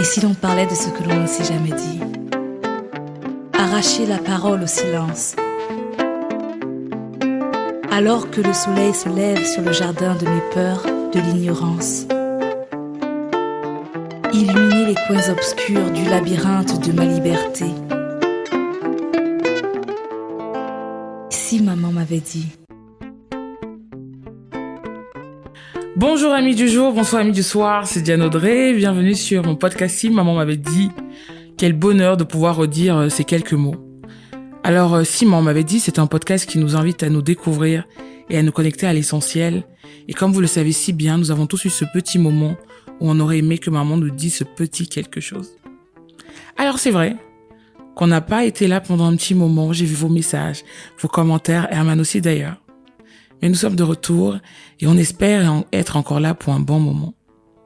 Et si l'on parlait de ce que l'on ne s'est jamais dit? Arracher la parole au silence. Alors que le soleil se lève sur le jardin de mes peurs, de l'ignorance. Illuminer les coins obscurs du labyrinthe de ma liberté. Si maman m'avait dit. Bonjour amis du jour, bonsoir amis du soir, c'est Diane Audrey, bienvenue sur mon podcast Si maman m'avait dit. Quel bonheur de pouvoir redire ces quelques mots. Alors Si maman m'avait dit, c'est un podcast qui nous invite à nous découvrir et à nous connecter à l'essentiel. Et comme vous le savez si bien, nous avons tous eu ce petit moment où on aurait aimé que maman nous dise ce petit quelque chose. Alors c'est vrai qu'on n'a pas été là pendant un petit moment, j'ai vu vos messages, vos commentaires, Herman aussi d'ailleurs. Mais nous sommes de retour et on espère être encore là pour un bon moment.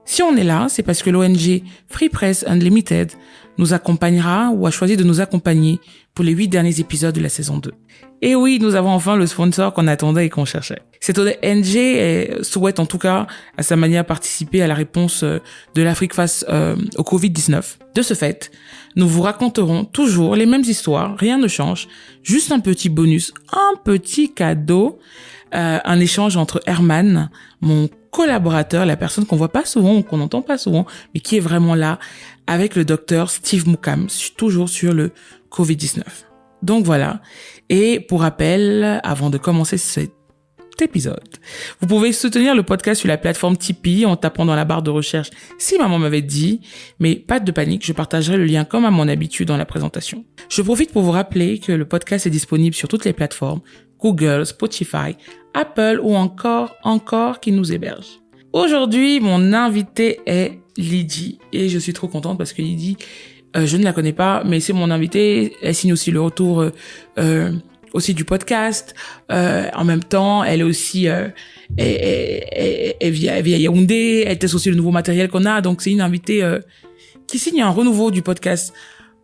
Si on est là, c'est parce que l'ONG Free Press Unlimited nous accompagnera ou a choisi de nous accompagner pour les 8 derniers épisodes de la saison 2. Et oui, nous avons enfin le sponsor qu'on attendait et qu'on cherchait. Cette ONG souhaite en tout cas à sa manière participer à la réponse de l'Afrique face au Covid-19. De ce fait, nous vous raconterons toujours les mêmes histoires, rien ne change, juste un petit bonus, un petit cadeau, un échange entre Herman, mon collaborateur, la personne qu'on voit pas souvent ou qu'on n'entend pas souvent, mais qui est vraiment là, avec le docteur Steve Moukam, toujours sur le Covid-19. Donc voilà. Et pour rappel, avant de commencer cet épisode, vous pouvez soutenir le podcast sur la plateforme Tipeee en tapant dans la barre de recherche Si maman m'avait dit, mais pas de panique, je partagerai le lien comme à mon habitude dans la présentation. Je profite pour vous rappeler que le podcast est disponible sur toutes les plateformes, Google, Spotify, Apple ou encore qui nous héberge. Aujourd'hui, mon invité est Lydie et je suis trop contente parce que Lydie, je ne la connais pas, mais c'est mon invitée. Elle signe aussi le retour aussi du podcast. En même temps, elle est aussi elle vit à Yaoundé. Elle teste aussi le nouveau matériel qu'on a. Donc, c'est une invitée qui signe un renouveau du podcast.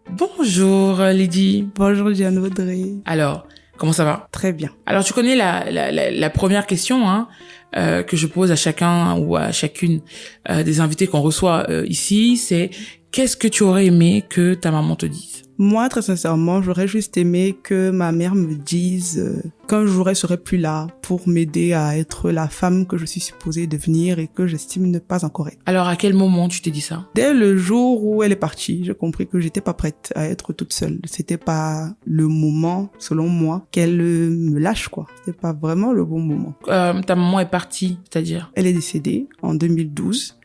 Bonjour Lydie. Bonjour Diane Audrey. Alors, comment ça va? Très bien. Alors, tu connais la première question que je pose à chacun ou à chacune des invités qu'on reçoit ici, c'est qu'est-ce que tu aurais aimé que ta maman te dise? Moi, très sincèrement, j'aurais juste aimé que ma mère me dise qu'un jour elle serait plus là pour m'aider à être la femme que je suis supposée devenir et que j'estime ne pas encore être. Alors, à quel moment tu t'es dit ça? Dès le jour où elle est partie, j'ai compris que j'étais pas prête à être toute seule. C'était pas le moment, selon moi, qu'elle me lâche, quoi. C'était pas vraiment le bon moment. Ta maman est partie, c'est-à-dire? Elle est décédée en 2012.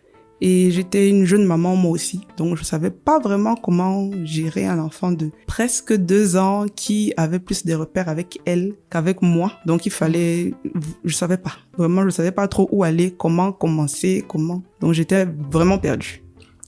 Et j'étais une jeune maman moi aussi, donc je savais pas vraiment comment gérer un enfant de presque 2 ans qui avait plus des repères avec elle qu'avec moi. Donc il fallait, je savais pas trop où aller, comment commencer, Donc j'étais vraiment perdue.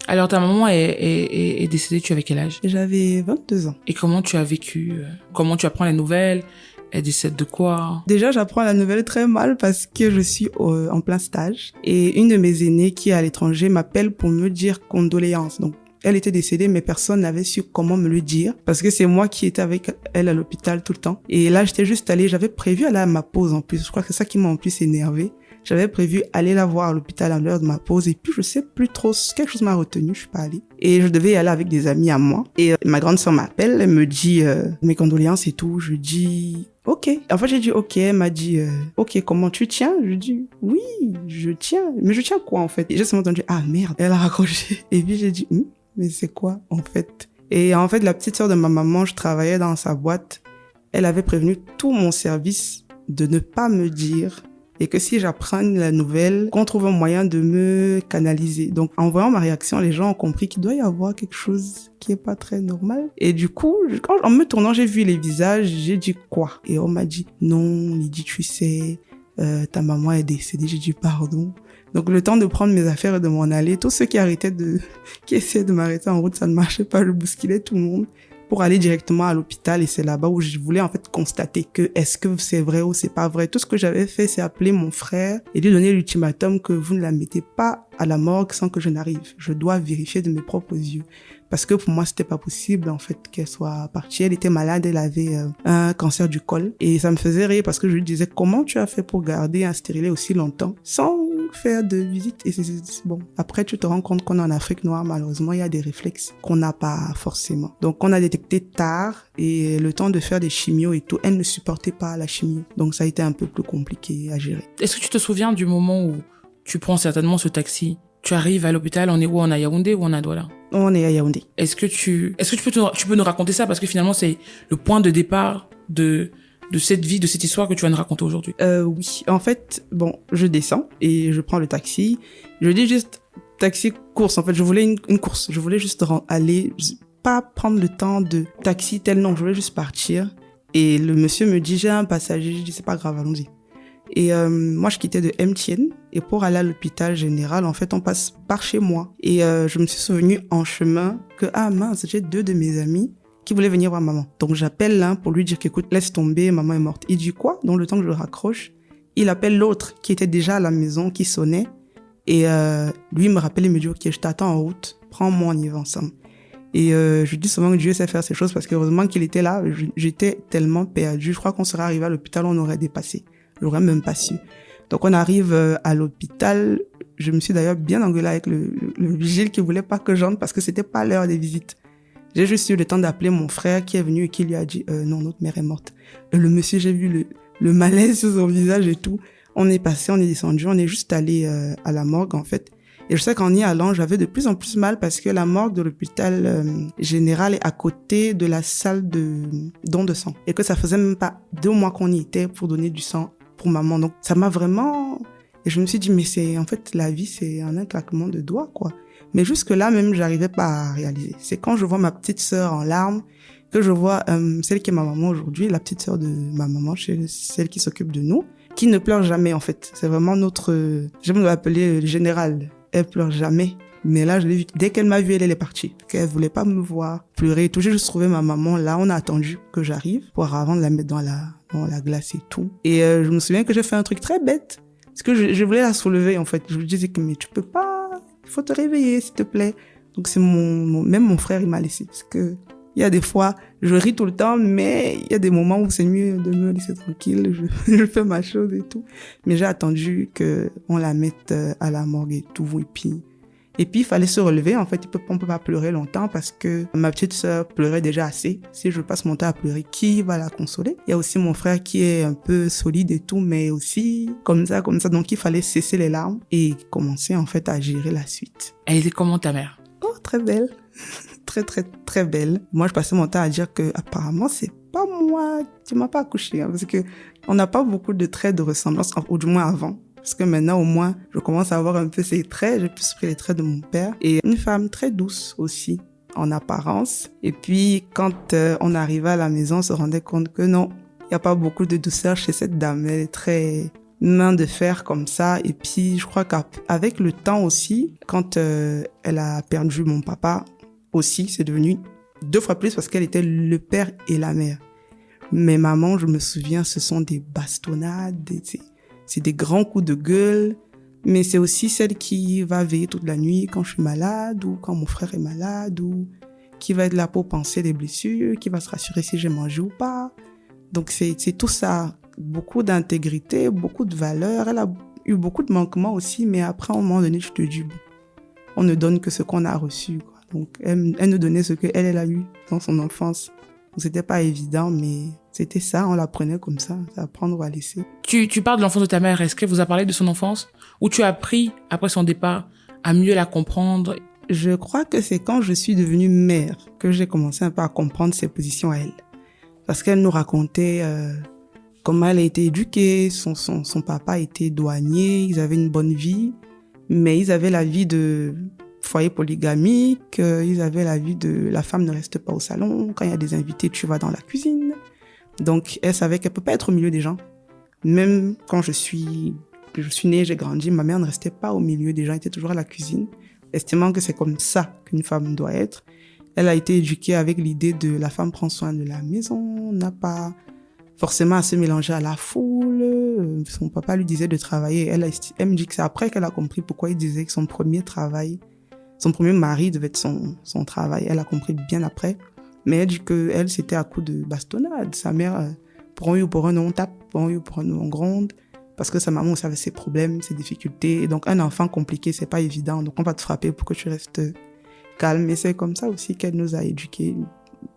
Alors ta maman est décédée, tu avais quel âge? J'avais 22 ans. Et comment tu as vécu? Comment tu apprends les nouvelles? Elle décède de quoi? Déjà, j'apprends la nouvelle très mal parce que je suis en plein stage. Et une de mes aînées qui est à l'étranger m'appelle pour me dire condoléances. Donc, elle était décédée, mais personne n'avait su comment me le dire. Parce que c'est moi qui étais avec elle à l'hôpital tout le temps. Et là, j'étais juste allée, j'avais prévu aller à ma pause en plus. Je crois que c'est ça qui m'a en plus énervée. J'avais prévu aller la voir à l'hôpital à l'heure de ma pause et puis je sais plus trop, quelque chose m'a retenu, je suis pas allée. Et je devais y aller avec des amis à moi. Et ma grande sœur m'appelle, elle me dit mes condoléances et tout. Je dis ok. En fait, j'ai dit ok, elle m'a dit ok, comment tu tiens? Je dis oui, je tiens. Mais je tiens quoi en fait? Et j'ai seulement entendu ah merde, elle a raccroché. Et puis j'ai dit mais c'est quoi en fait? Et en fait, la petite sœur de ma maman, je travaillais dans sa boîte. Elle avait prévenu tout mon service de ne pas me dire et que si j'apprends la nouvelle, qu'on trouve un moyen de me canaliser. Donc, en voyant ma réaction, les gens ont compris qu'il doit y avoir quelque chose qui est pas très normal. Et du coup, en me tournant, j'ai vu les visages, j'ai dit quoi? Et on m'a dit, non, Lydie, tu sais, ta maman est décédée. J'ai dit, pardon. Donc, le temps de prendre mes affaires et de m'en aller, tous ceux qui essayaient de m'arrêter en route, ça ne marchait pas, je bousculais tout le monde pour aller directement à l'hôpital et c'est là-bas où je voulais en fait constater que est-ce que c'est vrai ou c'est pas vrai. Tout ce que j'avais fait, c'est appeler mon frère et lui donner l'ultimatum que vous ne la mettez pas à la morgue sans que je n'arrive. Je dois vérifier de mes propres yeux. Parce que pour moi, c'était pas possible, en fait, qu'elle soit partie. Elle était malade, elle avait un cancer du col. Et ça me faisait rire parce que je lui disais, comment tu as fait pour garder un stérilet aussi longtemps sans faire de visite. Et bon. Après, tu te rends compte qu'on est en Afrique noire, malheureusement, il y a des réflexes qu'on n'a pas forcément. Donc, on a détecté tard et le temps de faire des chimios et tout, elle ne supportait pas la chimio. Donc, ça a été un peu plus compliqué à gérer. Est-ce que tu te souviens du moment où tu prends certainement ce taxi? Tu arrives à l'hôpital, on est où? On est à Yaoundé ou on est à Douala? On est à Yaoundé. Est-ce que tu peux nous raconter ça? Parce que finalement, c'est le point de départ de cette vie, de cette histoire que tu vas nous raconter aujourd'hui. Oui. En fait, bon, je descends et je prends le taxi. Je dis juste taxi course. En fait, je voulais une course. Je voulais juste aller, pas prendre le temps de taxi tel non. Je voulais juste partir. Et le monsieur me dit, j'ai un passager. Je dis, c'est pas grave, allons-y. Et moi, je quittais de Mtn. Et pour aller à l'hôpital général, en fait, on passe par chez moi. Et je me suis souvenu en chemin que, ah mince, j'ai 2 de mes amis qui voulaient venir voir maman. Donc, j'appelle l'un pour lui dire qu'écoute, laisse tomber, maman est morte. Il dit quoi? Donc, le temps que je le raccroche, il appelle l'autre qui était déjà à la maison, qui sonnait. Et lui, il me rappelle, il me dit, ok, je t'attends en route, prends-moi, on y va ensemble. Et je dis souvent que Dieu sait faire ces choses parce que heureusement qu'il était là, j'étais tellement perdue. Je crois qu'on serait arrivé à l'hôpital, on aurait dépassé. J'aurais même pas su. Donc, on arrive à l'hôpital. Je me suis d'ailleurs bien engueulée avec le vigile qui voulait pas que j'entre parce que c'était pas l'heure des visites. J'ai juste eu le temps d'appeler mon frère qui est venu et qui lui a dit non, notre mère est morte. Le monsieur, j'ai vu le malaise sur son visage et tout. On est passé, on est descendu, on est juste allé à la morgue en fait. Et je sais qu'en y allant, j'avais de plus en plus mal parce que la morgue de l'hôpital général est à côté de la salle de don de sang. Et que ça faisait même pas 2 mois qu'on y était pour donner du sang pour maman. Donc ça m'a vraiment... Et je me suis dit, mais en fait, la vie, c'est un claquement de doigts, quoi. Mais jusque-là, même, j'arrivais pas à réaliser. C'est quand je vois ma petite sœur en larmes que je vois celle qui est ma maman aujourd'hui, la petite sœur de ma maman, celle qui s'occupe de nous, qui ne pleure jamais, en fait. C'est vraiment notre... J'aime l'appeler le général. Elle pleure jamais. Mais là, je l'ai vu. Dès qu'elle m'a vue, elle est partie. Elle voulait pas me voir pleurer. J'ai juste trouvé ma maman là. On a attendu que j'arrive avant de la mettre dans la glace et tout. Et je me souviens que j'ai fait un truc très bête. Parce que je voulais la soulever, en fait. Je lui disais que, mais tu peux pas. Il faut te réveiller, s'il te plaît. Donc, c'est même mon frère, il m'a laissé. Parce que il y a des fois, je ris tout le temps, mais il y a des moments où c'est mieux de me laisser tranquille. Je fais ma chose et tout. Mais j'ai attendu qu'on la mette à la morgue et tout. Et puis, il fallait se relever. En fait, on peut pas pleurer longtemps parce que ma petite sœur pleurait déjà assez. Si je passe mon temps à pleurer, qui va la consoler? Il y a aussi mon frère qui est un peu solide et tout, mais aussi comme ça. Donc, il fallait cesser les larmes et commencer, en fait, à gérer la suite. Elle était comment, ta mère? Oh, très belle. Très, très, très belle. Moi, je passais mon temps à dire que, apparemment, c'est pas moi. Tu m'as pas accouché, hein, parce que on n'a pas beaucoup de traits de ressemblance, ou du moins avant. Parce que maintenant, au moins, je commence à avoir un peu ces traits. J'ai plus pris les traits de mon père. Et une femme très douce aussi, en apparence. Et puis, quand on arrivait à la maison, on se rendait compte que non, il n'y a pas beaucoup de douceur chez cette dame. Elle est très main de fer comme ça. Et puis, je crois qu'avec le temps aussi, quand elle a perdu mon papa aussi, c'est devenu 2 fois plus parce qu'elle était le père et la mère. Mais maman, je me souviens, ce sont des bastonnades, c'est des grands coups de gueule, mais c'est aussi celle qui va veiller toute la nuit quand je suis malade ou quand mon frère est malade ou qui va être là pour penser des blessures, qui va se rassurer si j'ai mangé ou pas. Donc c'est tout ça, beaucoup d'intégrité, beaucoup de valeur. Elle a eu beaucoup de manquements aussi, mais après, à un moment donné, je te dis, bon, on ne donne que ce qu'on a reçu, quoi. Donc elle nous donnait ce qu'elle a eu dans son enfance. Donc c'était pas évident, mais c'était ça, on l'apprenait comme ça, c'est à prendre ou à laisser. Tu parles de l'enfance de ta mère, est-ce qu'elle vous a parlé de son enfance? Ou tu as appris, après son départ, à mieux la comprendre? Je crois que c'est quand je suis devenue mère que j'ai commencé un peu à comprendre ses positions à elle. Parce qu'elle nous racontait comment elle a été éduquée, son papa était douanier, ils avaient une bonne vie, mais ils avaient la vie de foyer polygamique, ils avaient la vie de la femme ne reste pas au salon, quand il y a des invités, tu vas dans la cuisine. Donc, elle savait qu'elle peut pas être au milieu des gens. Même quand je suis née, j'ai grandi, ma mère ne restait pas au milieu des gens, elle était toujours à la cuisine, estimant que c'est comme ça qu'une femme doit être. Elle a été éduquée avec l'idée de la femme prend soin de la maison, n'a pas forcément à se mélanger à la foule. Son papa lui disait de travailler. Elle me dit que c'est après qu'elle a compris pourquoi il disait que son premier mari devait être son travail. Elle a compris bien après. Mais elle dit que elle, c'était à coup de bastonnade. Sa mère, pour un oui ou pour un non, on tape, pour un oui ou pour un non, on gronde. parce que sa maman aussi avait ses problèmes, ses difficultés. Et donc, un enfant compliqué, c'est pas évident. Donc, on va te frapper pour que tu restes calme. Et c'est comme ça aussi qu'elle nous a éduqués.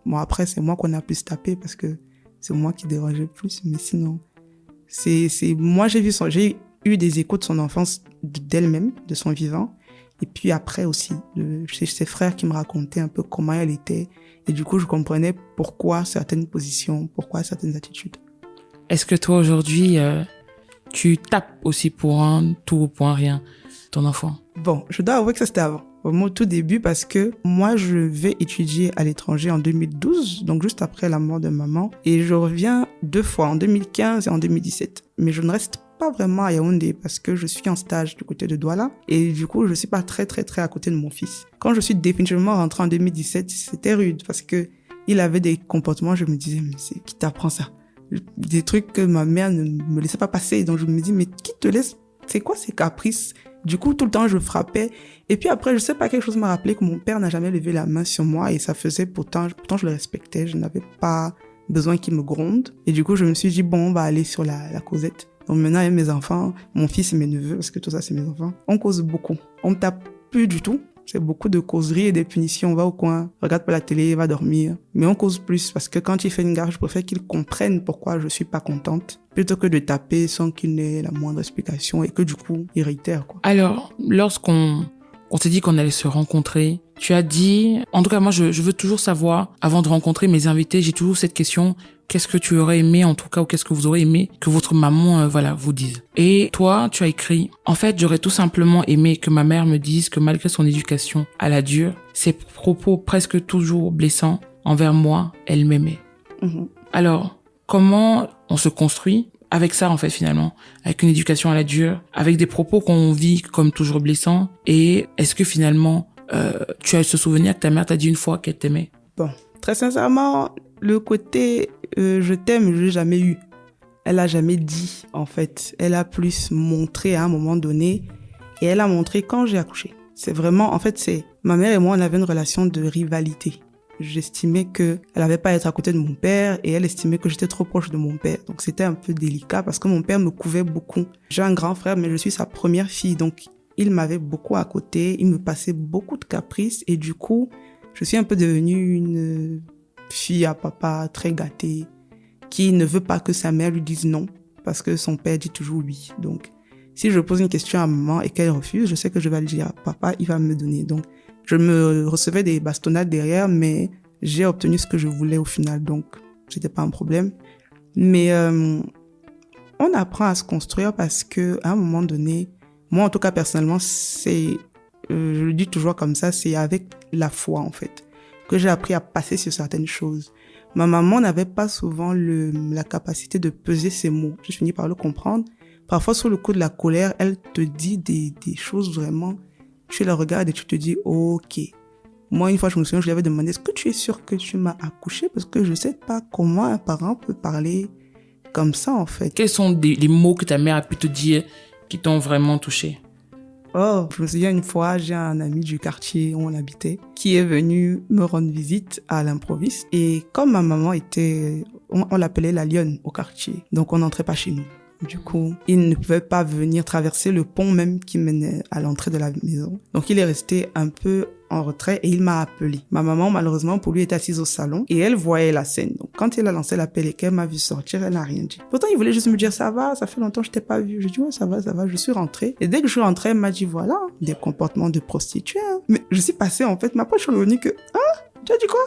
Bon, après, c'est moi qu'on a plus tapé parce que c'est moi qui dérangeais plus. Mais sinon, moi, j'ai eu des échos de son enfance d'elle-même, de son vivant. Et puis après aussi, c'est ses frères qui me racontaient un peu comment elle était. Et du coup, je comprenais pourquoi certaines positions, pourquoi certaines attitudes. Est-ce que toi, aujourd'hui, tu tapes aussi pour un tout ou pour un rien, ton enfant? Bon, je dois avouer que ça, c'était avant. Au tout début, parce que moi, je vais étudier à l'étranger en 2012, donc juste après la mort de maman. Et je reviens 2 fois, en 2015 et en 2017. Mais je ne reste pas vraiment à Yaoundé parce que je suis en stage du côté de Douala. Et du coup, je suis pas très à côté de mon fils. Quand je suis définitivement rentrée en 2017, c'était rude parce que il avait des comportements, je me disais, mais c'est qui t'apprend ça? Des trucs que ma mère ne me laissait pas passer. Donc je me dis, mais qui te laisse? C'est quoi ces caprices? Du coup, tout le temps, je frappais. Et puis après, je sais pas, quelque chose m'a rappelé que mon père n'a jamais levé la main sur moi et ça faisait pourtant je le respectais. Je n'avais pas besoin qu'il me gronde. Et du coup, je me suis dit, bon, on va aller sur la causette. Donc maintenant, avec mes enfants, mon fils et mes neveux, parce que tout ça, c'est mes enfants, on cause beaucoup. On ne tape plus du tout. C'est beaucoup de causeries et des punitions. On va au coin, regarde pas la télé, va dormir. Mais on cause plus parce que quand il fait une gaffe, je préfère qu'il comprenne pourquoi je suis pas contente plutôt que de taper sans qu'il n'ait la moindre explication et que du coup, il réitère, quoi. Alors, lorsqu'on s'est dit qu'on allait se rencontrer, tu as dit, en tout cas moi je veux toujours savoir, avant de rencontrer mes invités, j'ai toujours cette question, qu'est-ce que tu aurais aimé en tout cas, ou qu'est-ce que vous aurez aimé que votre maman vous dise. Et toi, tu as écrit, en fait j'aurais tout simplement aimé que ma mère me dise que malgré son éducation à la dure, ses propos presque toujours blessants envers moi, elle m'aimait. Alors, comment on se construit avec ça, en fait, finalement, avec une éducation à la dure, avec des propos qu'on vit comme toujours blessants, et est-ce que finalement, tu as ce souvenir que ta mère t'a dit une fois qu'elle t'aimait? Bon, très sincèrement, le côté je t'aime, je l'ai jamais eu. Elle a jamais dit, en fait. Elle a plus montré à un moment donné, et elle a montré quand j'ai accouché. C'est vraiment, en fait, ma mère et moi, on avait une relation de rivalité. J'estimais que elle avait pas à être à côté de mon père et elle estimait que j'étais trop proche de mon père. Donc c'était un peu délicat parce que mon père me couvait beaucoup. J'ai un grand frère mais je suis sa première fille donc il m'avait beaucoup à côté, il me passait beaucoup de caprices et du coup, je suis un peu devenue une fille à papa très gâtée qui ne veut pas que sa mère lui dise non parce que son père dit toujours oui. Donc si je pose une question à maman et qu'elle refuse, je sais que je vais lui dire à papa, il va me donner. Donc je me recevais des bastonnades derrière, mais j'ai obtenu ce que je voulais au final, donc c'était pas un problème. Mais on apprend à se construire parce que à un moment donné, moi en tout cas personnellement, je le dis toujours comme ça, c'est avec la foi en fait que j'ai appris à passer sur certaines choses. Ma maman n'avait pas souvent la capacité de peser ses mots. Je finis par le comprendre. Parfois sous le coup de la colère, elle te dit des choses vraiment. Tu la regardes et tu te dis, ok. Moi, une fois, je me souviens, je lui avais demandé, est-ce que tu es sûr que tu m'as accouché? Parce que je sais pas comment un parent peut parler comme ça, en fait. Quels sont les mots que ta mère a pu te dire qui t'ont vraiment touché? Oh, je me souviens une fois, j'ai un ami du quartier où on habitait qui est venu me rendre visite à l'improviste. Et comme ma maman était, on l'appelait la lionne au quartier. Donc, on n'entrait pas chez nous. Du coup, il ne pouvait pas venir traverser le pont même qui menait à l'entrée de la maison. Donc, il est resté un peu en retrait et il m'a appelé. Ma maman, malheureusement, pour lui, était assise au salon et elle voyait la scène. Donc, quand il a lancé l'appel et qu'elle m'a vu sortir, elle n'a rien dit. Pourtant, il voulait juste me dire, ça va, ça fait longtemps que je t'ai pas vu. Je dis, ouais, ça va, je suis rentrée. Et dès que je suis rentrée, elle m'a dit, voilà, des comportements de prostituée. Hein. Mais je suis passée, en fait, mais après, je suis revenue que, tu as dit quoi?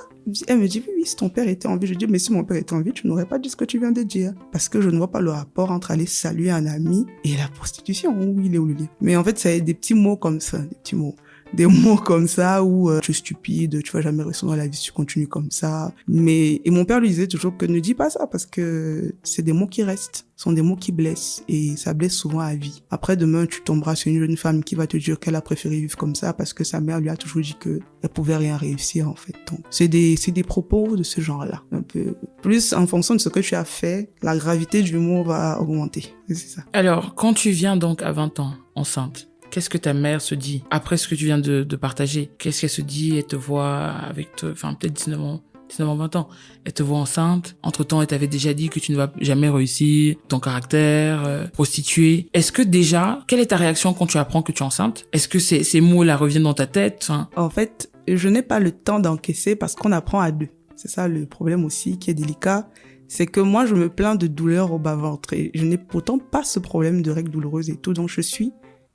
Elle me dit, oui, si ton père était en vie. Je dis, mais si mon père était en vie, tu n'aurais pas dit ce que tu viens de dire. Parce que je ne vois pas le rapport entre aller saluer un ami et la prostitution. Où il est où le lien? Mais en fait, c'est des petits mots comme ça, des petits mots. Des mots comme ça où tu es stupide, tu vas jamais réussir dans la vie si tu continues comme ça. Et mon père lui disait toujours que ne dis pas ça parce que c'est des mots qui restent, ce sont des mots qui blessent et ça blesse souvent à vie. Après demain, tu tomberas sur une jeune femme qui va te dire qu'elle a préféré vivre comme ça parce que sa mère lui a toujours dit que elle pouvait rien réussir en fait. Donc c'est des propos de ce genre-là, un peu plus en fonction de ce que tu as fait, la gravité du mot va augmenter. C'est ça. Alors, quand tu viens donc à 20 ans enceinte, qu'est-ce que ta mère se dit après ce que tu viens de partager? Qu'est-ce qu'elle se dit? Elle te voit avec, peut-être 19 ans, 19 ans, 20 ans. Elle te voit enceinte. Entre-temps, elle t'avait déjà dit que tu ne vas jamais réussir, ton caractère, prostituée. Est-ce que déjà, quelle est ta réaction quand tu apprends que tu es enceinte? Est-ce que ces mots-là reviennent dans ta tête? Enfin... En fait, je n'ai pas le temps d'encaisser parce qu'on apprend à deux. C'est ça le problème aussi qui est délicat. C'est que moi, je me plains de douleurs au bas-ventre et je n'ai pourtant pas ce problème de règles douloureuses et tout. Donc,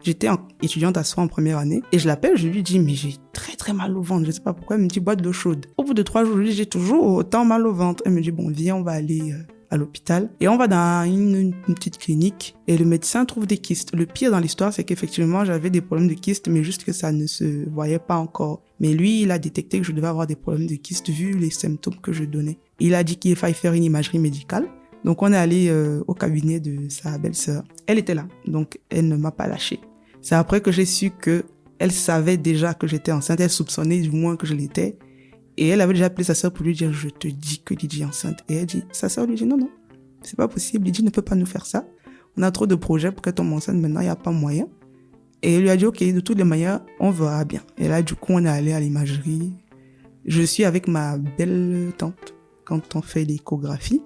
j'étais étudiante à soi en première année et je l'appelle, je lui dis, mais j'ai très très mal au ventre. Je sais pas pourquoi, elle me dit, bois de l'eau chaude. Au bout de 3 jours, je lui dis, j'ai toujours autant mal au ventre. Elle me dit, bon, viens, on va aller à l'hôpital. Et on va dans une petite clinique et le médecin trouve des kystes. Le pire dans l'histoire, c'est qu'effectivement, j'avais des problèmes de kystes, mais juste que ça ne se voyait pas encore. Mais lui, il a détecté que je devais avoir des problèmes de kystes vu les symptômes que je donnais. Il a dit qu'il fallait faire une imagerie médicale. Donc, on est allé au cabinet de sa belle-sœur. Elle était là, donc elle ne m'a pas lâché. C'est après que j'ai su que elle savait déjà que j'étais enceinte. Elle soupçonnait du moins que je l'étais. Et elle avait déjà appelé sa sœur pour lui dire, je te dis que Lydie est enceinte. Et elle dit, sa sœur lui dit, non, c'est pas possible. Lydie ne peut pas nous faire ça. On a trop de projets pour qu'elle tombe enceinte maintenant, il n'y a pas moyen. Et elle lui a dit, ok, de toutes les manières, on verra bien. Et là, du coup, on est allé à l'imagerie. Je suis avec ma belle tante quand on fait l'échographie.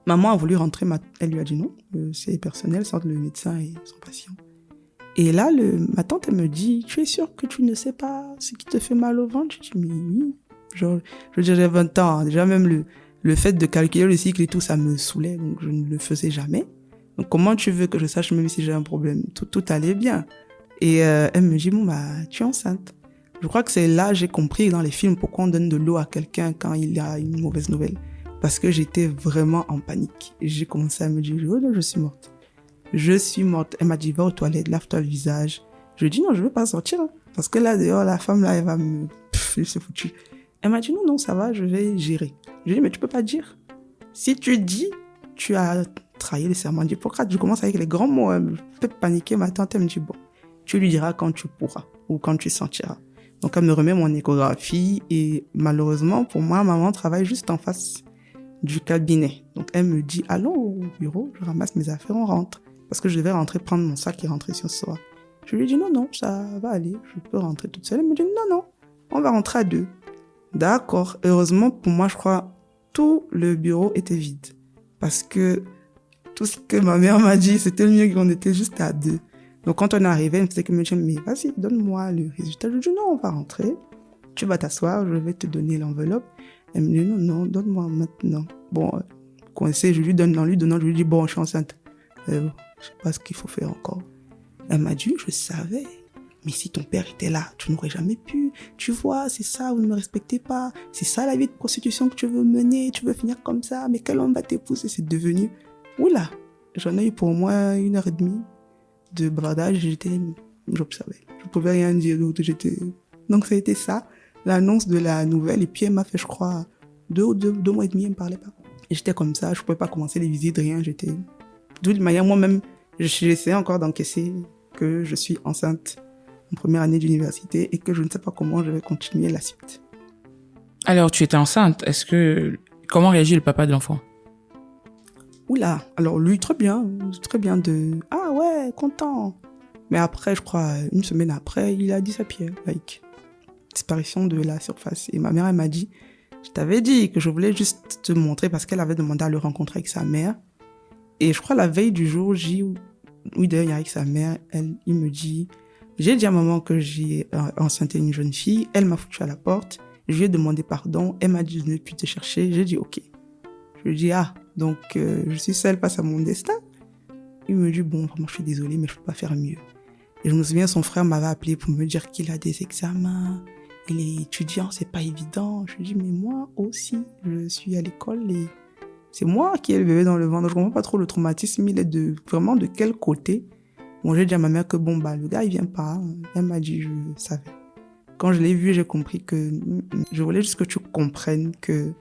Maman a voulu rentrer, elle lui a dit non, c'est personnel, c'est entre le médecin et son patient. Et là, ma tante, elle me dit, tu es sûre que tu ne sais pas ce qui te fait mal au ventre? Je dis, mais oui. Genre, je veux dire, j'ai 20 ans. Hein. Déjà, même le fait de calculer le cycle et tout, ça me saoulait, donc je ne le faisais jamais. Donc, comment tu veux que je sache même si j'ai un problème? Tout allait bien. Et elle me dit, bon, bah, tu es enceinte. Je crois que c'est là que j'ai compris dans les films pourquoi on donne de l'eau à quelqu'un quand il a une mauvaise nouvelle. Parce que j'étais vraiment en panique. Et j'ai commencé à me dire, oh non, je suis morte. Je suis morte. Elle m'a dit, va aux toilettes, lave-toi le visage. Je lui ai dit, non, je veux pas sortir. Hein. Parce que là, dehors, la femme, là, elle va me... je suis foutue. Elle m'a dit, non, ça va, je vais gérer. Je lui ai dit, mais tu peux pas dire. Si tu dis, tu as trahi le serment d'Hippocrate. Je commence avec les grands mots. Elle me fait paniquer. Ma tante, elle me dit, bon, tu lui diras quand tu pourras ou quand tu sentiras. Donc, elle me remet mon échographie et malheureusement, pour moi, maman travaille juste en face du cabinet. Donc, elle me dit, allons au bureau, je ramasse mes affaires, on rentre. Parce que je devais rentrer, prendre mon sac et rentrer sur ce soir. Je lui ai dit, non, ça va aller, je peux rentrer toute seule. Elle me dit, non, on va rentrer à 2. D'accord. Heureusement, pour moi, je crois, tout le bureau était vide. Parce que tout ce que ma mère m'a dit, c'était le mieux qu'on était juste à 2. Donc, quand on est arrivé, elle me faisait que me dire, mais vas-y, donne-moi le résultat. Je lui ai dit, non, on va rentrer. Tu vas t'asseoir, je vais te donner l'enveloppe. Elle me dit, non, donne-moi maintenant. Bon, coincé, je lui donne, en lui donnant, je lui dis, bon, je suis enceinte. Je sais pas ce qu'il faut faire encore. Elle m'a dit, je savais. Mais si ton père était là, tu n'aurais jamais pu. Tu vois, c'est ça, vous ne me respectez pas. C'est ça la vie de prostitution que tu veux mener. Tu veux finir comme ça. Mais quel homme va t'épouser? C'est devenu... Oula, j'en ai eu pour moi 1h30 de bavardage. J'observais. Je pouvais rien dire d'autre. Donc ça a été ça, l'annonce de la nouvelle. Et puis elle m'a fait, je crois, 2 mois et demi, elle me parlait pas. Et j'étais comme ça, je pouvais pas commencer les visites, rien. De toute manière, moi-même, j'essayais encore d'encaisser que je suis enceinte en première année d'université et que je ne sais pas comment je vais continuer la suite. Alors, tu étais enceinte. Comment réagit le papa de l'enfant? Oula, alors lui, très bien de... Ah ouais, content. Mais après, je crois, 1 semaine après, il a dit sa pierre, disparition de la surface. Et ma mère, elle m'a dit, je t'avais dit que je voulais juste te montrer parce qu'elle avait demandé à le rencontrer avec sa mère. Et je crois la veille du jour J, oui d'ailleurs, il y a avec sa mère, il me dit, j'ai dit à maman que j'ai enceinté une jeune fille, elle m'a foutu à la porte, je lui ai demandé pardon, elle m'a dit je ne puis te chercher, j'ai dit ok. Je lui ai dit donc je suis seule face à mon destin. Il me dit bon, vraiment je suis désolée mais je peux pas faire mieux. Et je me souviens, son frère m'avait appelé pour me dire qu'il a des examens, il est étudiant, c'est pas évident. Je lui ai dit mais moi aussi, je suis à l'école et c'est moi qui ai le bébé dans le ventre. Je comprends pas trop le traumatisme, il est vraiment de quel côté. Bon, j'ai dit à ma mère que le gars, il vient pas. Elle m'a dit, je savais. Quand je l'ai vu, j'ai compris que je voulais juste que tu comprennes que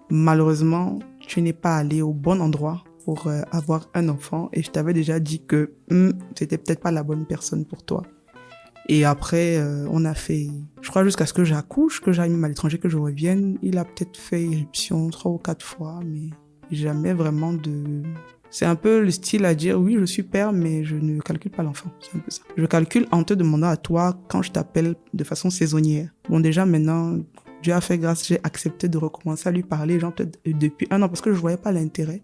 malheureusement, tu n'es pas allé au bon endroit pour avoir un enfant. Et je t'avais déjà dit que c'était peut-être pas la bonne personne pour toi. Et après, on a fait, je crois jusqu'à ce que j'accouche, que j'aille même à l'étranger, que je revienne. Il a peut-être fait irruption 3 ou 4 fois, mais jamais vraiment de... C'est un peu le style à dire, oui, je suis père, mais je ne calcule pas l'enfant. C'est un peu ça. Je calcule en te demandant à toi quand je t'appelle de façon saisonnière. Bon, déjà, maintenant, Dieu a fait grâce, j'ai accepté de recommencer à lui parler, genre peut-être depuis 1 an, parce que je voyais pas l'intérêt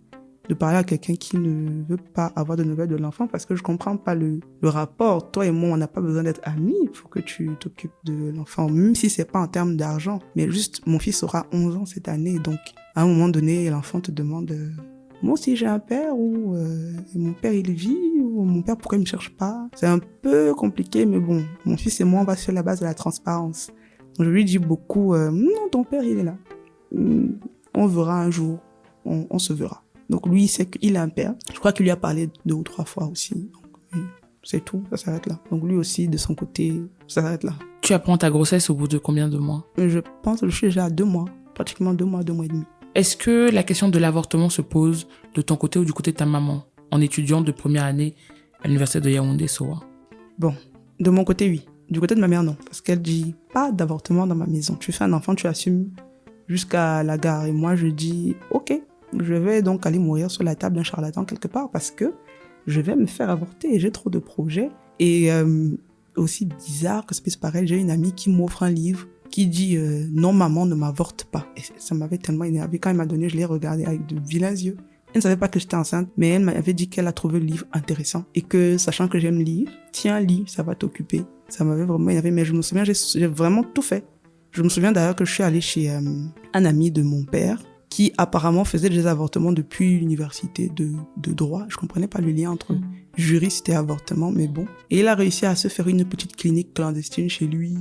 de parler à quelqu'un qui ne veut pas avoir de nouvelles de l'enfant, parce que je comprends pas le rapport. Toi et moi, on n'a pas besoin d'être amis. Il faut que tu t'occupes de l'enfant, même si c'est pas en termes d'argent. Mais juste, mon fils aura 11 ans cette année, donc à un moment donné, l'enfant te demande moi aussi j'ai un père, ou mon père il vit, ou mon père pourquoi il me cherche pas. C'est un peu compliqué, mais bon, mon fils et moi on va sur la base de la transparence. Donc, je lui dis beaucoup non, ton père il est là, on verra un jour, on se verra. Donc lui il sait qu'il a un père. Je crois qu'il lui a parlé 2 ou 3 fois aussi. Donc, oui, c'est tout, ça s'arrête là. Donc lui aussi de son côté, ça s'arrête là. Tu apprends ta grossesse au bout de combien de mois? Je pense que je suis déjà à 2 mois, pratiquement 2 mois, 2 mois et demi. Est-ce que la question de l'avortement se pose de ton côté ou du côté de ta maman, en étudiante de première année à l'université de Yaoundé, Soa? Bon, de mon côté, oui. Du côté de ma mère, non. Parce qu'elle dit pas d'avortement dans ma maison. Tu fais un enfant, tu assumes jusqu'à la gare. Et moi, je dis, ok, je vais donc aller mourir sur la table d'un charlatan quelque part parce que je vais me faire avorter. J'ai trop de projets. Et aussi bizarre que ça puisse paraître, j'ai une amie qui m'offre un livre qui dit non, maman, ne m'avorte pas. Et ça m'avait tellement énervé. Quand elle m'a donné, je l'ai regardé avec de vilains yeux. Elle ne savait pas que j'étais enceinte, mais elle m'avait dit qu'elle a trouvé le livre intéressant et que, sachant que j'aime lire, tiens, lis, ça va t'occuper. Ça m'avait vraiment énervé, mais je me souviens, j'ai vraiment tout fait. Je me souviens d'ailleurs que je suis allée chez un ami de mon père qui apparemment faisait des avortements depuis l'université de droit. Je comprenais pas le lien entre juriste et avortement, mais bon. Et il a réussi à se faire une petite clinique clandestine chez lui,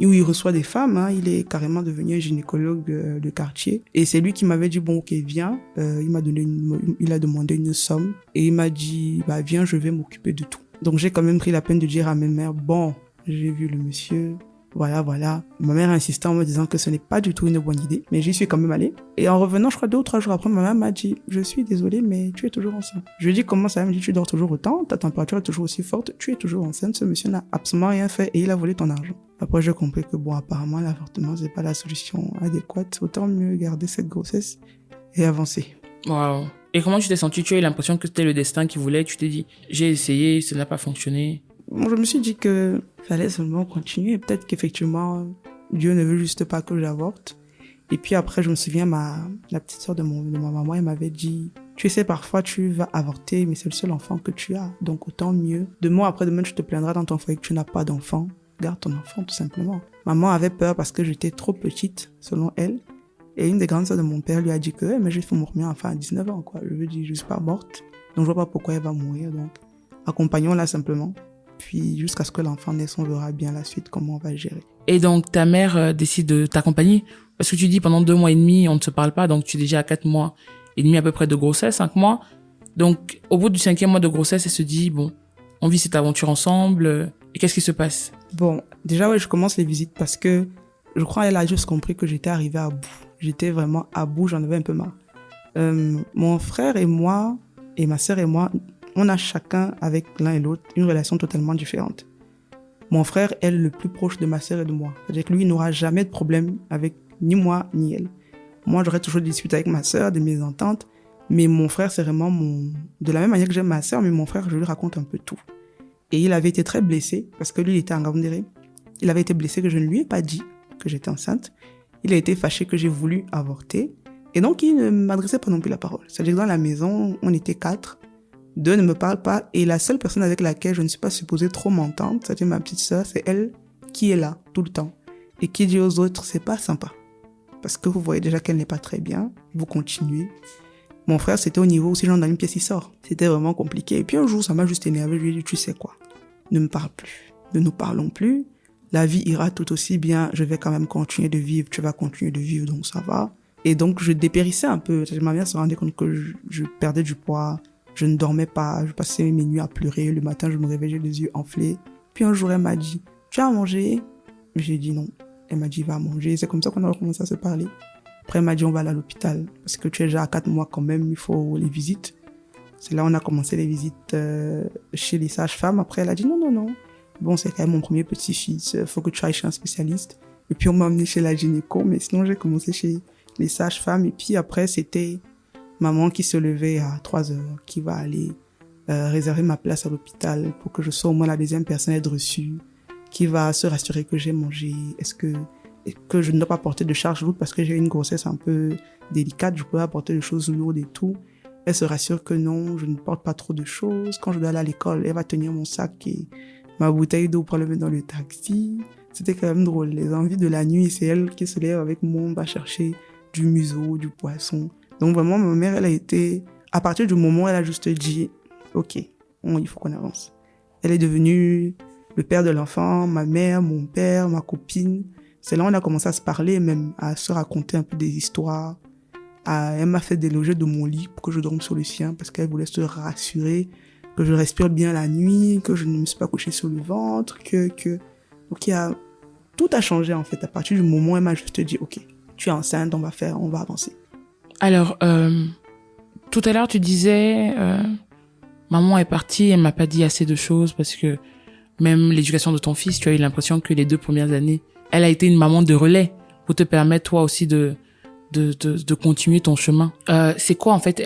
où il reçoit des femmes, hein. Il est carrément devenu un gynécologue de quartier. Et c'est lui qui m'avait dit, bon, ok, viens. Il a demandé une somme. Et il m'a dit, bah, viens, je vais m'occuper de tout. Donc, j'ai quand même pris la peine de dire à ma mère, bon, j'ai vu le monsieur. Voilà. Ma mère insistait en me disant que ce n'est pas du tout une bonne idée. Mais j'y suis quand même allée. Et en revenant, je crois 2 ou 3 jours après, ma mère m'a dit, je suis désolée, mais tu es toujours enceinte. Je lui ai dit, comment ça? Elle me dit, tu dors toujours autant, ta température est toujours aussi forte, tu es toujours enceinte. Ce monsieur n'a absolument rien fait et il a volé ton argent. Après, j'ai compris que bon, apparemment, l'avortement, c'est pas la solution adéquate. Autant mieux garder cette grossesse et avancer. Waouh. Et comment tu t'es sentie? Tu as eu l'impression que c'était le destin qui voulait? Tu t'es dit, j'ai essayé, ça n'a pas fonctionné. Bon, je me suis dit que fallait seulement continuer. Peut-être qu'effectivement, Dieu ne veut juste pas que j'avorte. Et puis après, je me souviens, la petite sœur de ma maman, elle m'avait dit, tu sais, parfois tu vas avorter, mais c'est le seul enfant que tu as. Donc autant mieux. Demain après demain, tu te plaindras dans ton foyer que tu n'as pas d'enfant. Garde ton enfant, tout simplement. Maman avait peur parce que j'étais trop petite, selon elle. Et une des grandes sœurs de mon père lui a dit que, mais je vais mourir enfin à 19 ans, quoi. Je veux dire, je suis pas morte. Donc je vois pas pourquoi elle va mourir. Donc, accompagnons-la simplement. Puis, jusqu'à ce que l'enfant naisse, on verra bien la suite, comment on va gérer. Et donc, ta mère décide de t'accompagner? Parce que tu dis, pendant 2 mois et demi, on ne se parle pas. Donc, tu es déjà à 4 mois et demi à peu près de grossesse, 5 mois. Donc, au bout du 5e mois de grossesse, elle se dit, bon, on vit cette aventure ensemble. Et qu'est-ce qui se passe? Bon, déjà, ouais, je commence les visites parce que je crois qu'elle a juste compris que j'étais arrivée à bout. J'étais vraiment à bout, j'en avais un peu marre. Mon frère et moi, et ma sœur et moi, on a chacun, avec l'un et l'autre, une relation totalement différente. Mon frère est le plus proche de ma sœur et de moi. C'est-à-dire que lui, il n'aura jamais de problème avec ni moi, ni elle. Moi, j'aurais toujours des disputes avec ma sœur, des mésententes. Mais mon frère, c'est vraiment de la même manière que j'aime ma sœur, mais mon frère, je lui raconte un peu tout. Et il avait été très blessé, parce que lui, il était en Gaoundéré. Il avait été blessé que je ne lui ai pas dit que j'étais enceinte. Il a été fâché que j'ai voulu avorter. Et donc, il ne m'adressait pas non plus la parole. C'est-à-dire que dans la maison, on était 4. 2 ne me parlent pas. Et la seule personne avec laquelle je ne suis pas supposée trop m'entendre, c'est-à-dire ma petite sœur, c'est elle qui est là tout le temps. Et qui dit aux autres, c'est pas sympa. Parce que vous voyez déjà qu'elle n'est pas très bien. Vous continuez. Mon frère, c'était au niveau aussi, genre dans une pièce, il sort. C'était vraiment compliqué. Et puis un jour, ça m'a juste énervé. Je lui ai dit, tu sais quoi? Ne me parle plus. Ne nous parlons plus. La vie ira tout aussi bien. Je vais quand même continuer de vivre. Tu vas continuer de vivre, donc ça va. Et donc, je dépérissais un peu. Ma mère se rendait compte que je perdais du poids. Je ne dormais pas, je passais mes nuits à pleurer. Le matin, je me réveillais les yeux enflés. Puis un jour, elle m'a dit, tu as mangé? J'ai dit non. Elle m'a dit, va manger. C'est comme ça qu'on a commencé à se parler. Après, elle m'a dit, on va aller à l'hôpital. Parce que tu es déjà à 4 mois quand même, il faut les visites. C'est là on a commencé les visites chez les sages-femmes. Après, elle a dit, non. Bon, c'est quand même mon premier petit-fils. Faut que tu ailles chez un spécialiste. Et puis, on m'a emmené chez la gynéco. Mais sinon, j'ai commencé chez les sages-femmes. Et puis après, c'était maman qui se levait à 3 heures, qui va aller réserver ma place à l'hôpital pour que je sois au moins la 2e personne à être reçue, qui va se rassurer que j'ai mangé, est-ce que que je ne dois pas porter de charge lourde parce que j'ai une grossesse un peu délicate, je peux pas porter de choses lourdes et tout. Elle se rassure que non, je ne porte pas trop de choses. Quand je dois aller à l'école, elle va tenir mon sac et ma bouteille d'eau pour le mettre dans le taxi. C'était quand même drôle. Les envies de la nuit, c'est elle qui se lève avec moi, on va chercher du museau, du poisson. Donc vraiment, ma mère, elle a été... À partir du moment où elle a juste dit, OK, il faut qu'on avance. Elle est devenue le père de l'enfant, ma mère, mon père, ma copine. C'est là où on a commencé à se parler, même à se raconter un peu des histoires. Elle m'a fait déloger de mon lit pour que je dorme sur le sien parce qu'elle voulait se rassurer que je respire bien la nuit, que je ne me suis pas couchée sur le ventre, Donc tout a changé en fait. À partir du moment où elle m'a juste dit, OK, tu es enceinte, on va avancer. Alors, tout à l'heure, tu disais, maman est partie, elle m'a pas dit assez de choses parce que même l'éducation de ton fils, tu as eu l'impression que les 2 premières années, elle a été une maman de relais pour te permettre toi aussi de continuer ton chemin. C'est quoi en fait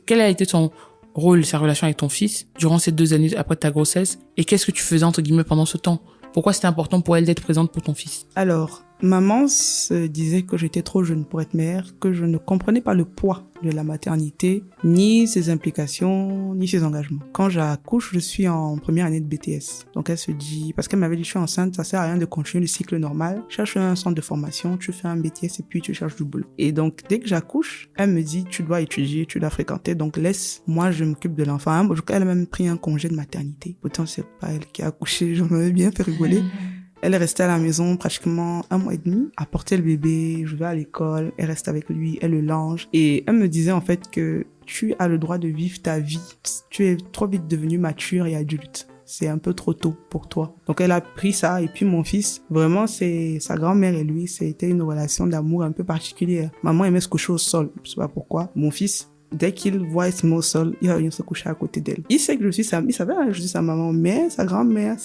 quel a été ton rôle, sa relation avec ton fils durant ces 2 années après ta grossesse et qu'est-ce que tu faisais entre guillemets pendant ce temps? Pourquoi c'était important pour elle d'être présente pour ton fils? Alors, maman se disait que j'étais trop jeune pour être mère, que je ne comprenais pas le poids de la maternité, ni ses implications, ni ses engagements. Quand j'accouche, je suis en première année de BTS. Donc elle se dit, parce qu'elle m'avait dit, je suis enceinte, ça sert à rien de continuer le cycle normal. Cherche un centre de formation, tu fais un BTS et puis tu cherches du boulot. Et donc, dès que j'accouche, elle me dit, tu dois étudier, tu dois fréquenter, donc moi je m'occupe de l'enfant. Elle a même pris un congé de maternité. Pourtant, c'est pas elle qui a accouché, j'en avais bien fait rigoler. Elle est restée à la maison pratiquement 1 mois et demi, à porter le bébé, je vais à l'école, elle reste avec lui, elle le lange. Et elle me disait en fait que tu as le droit de vivre ta vie. Tu es trop vite devenue mature et adulte. C'est un peu trop tôt pour toi. Donc elle a pris ça et puis mon fils, vraiment c'est sa grand-mère et lui, c'était une relation d'amour un peu particulière. Maman aimait se coucher au sol, je sais pas pourquoi. Mon fils, dès qu'il voit se mettre au sol, il va venir se coucher à côté d'elle. Il sait que il savait que je suis sa maman, mais sa grand-mère,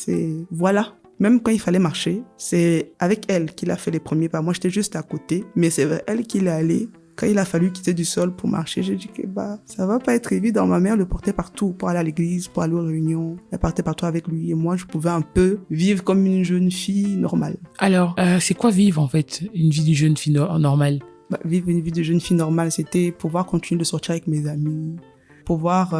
voilà. Même quand il fallait marcher, c'est avec elle qu'il a fait les premiers pas. Moi, j'étais juste à côté, mais c'est vers elle qu'il est allé. Quand il a fallu quitter du sol pour marcher, j'ai dit que ça va pas être évident. Ma mère le portait partout pour aller à l'église, pour aller aux réunions. Elle partait partout avec lui et moi, je pouvais un peu vivre comme une jeune fille normale. Alors, c'est quoi vivre en fait, une vie d'une jeune fille normale? Vivre une vie de jeune fille normale, c'était pouvoir continuer de sortir avec mes amis, pouvoir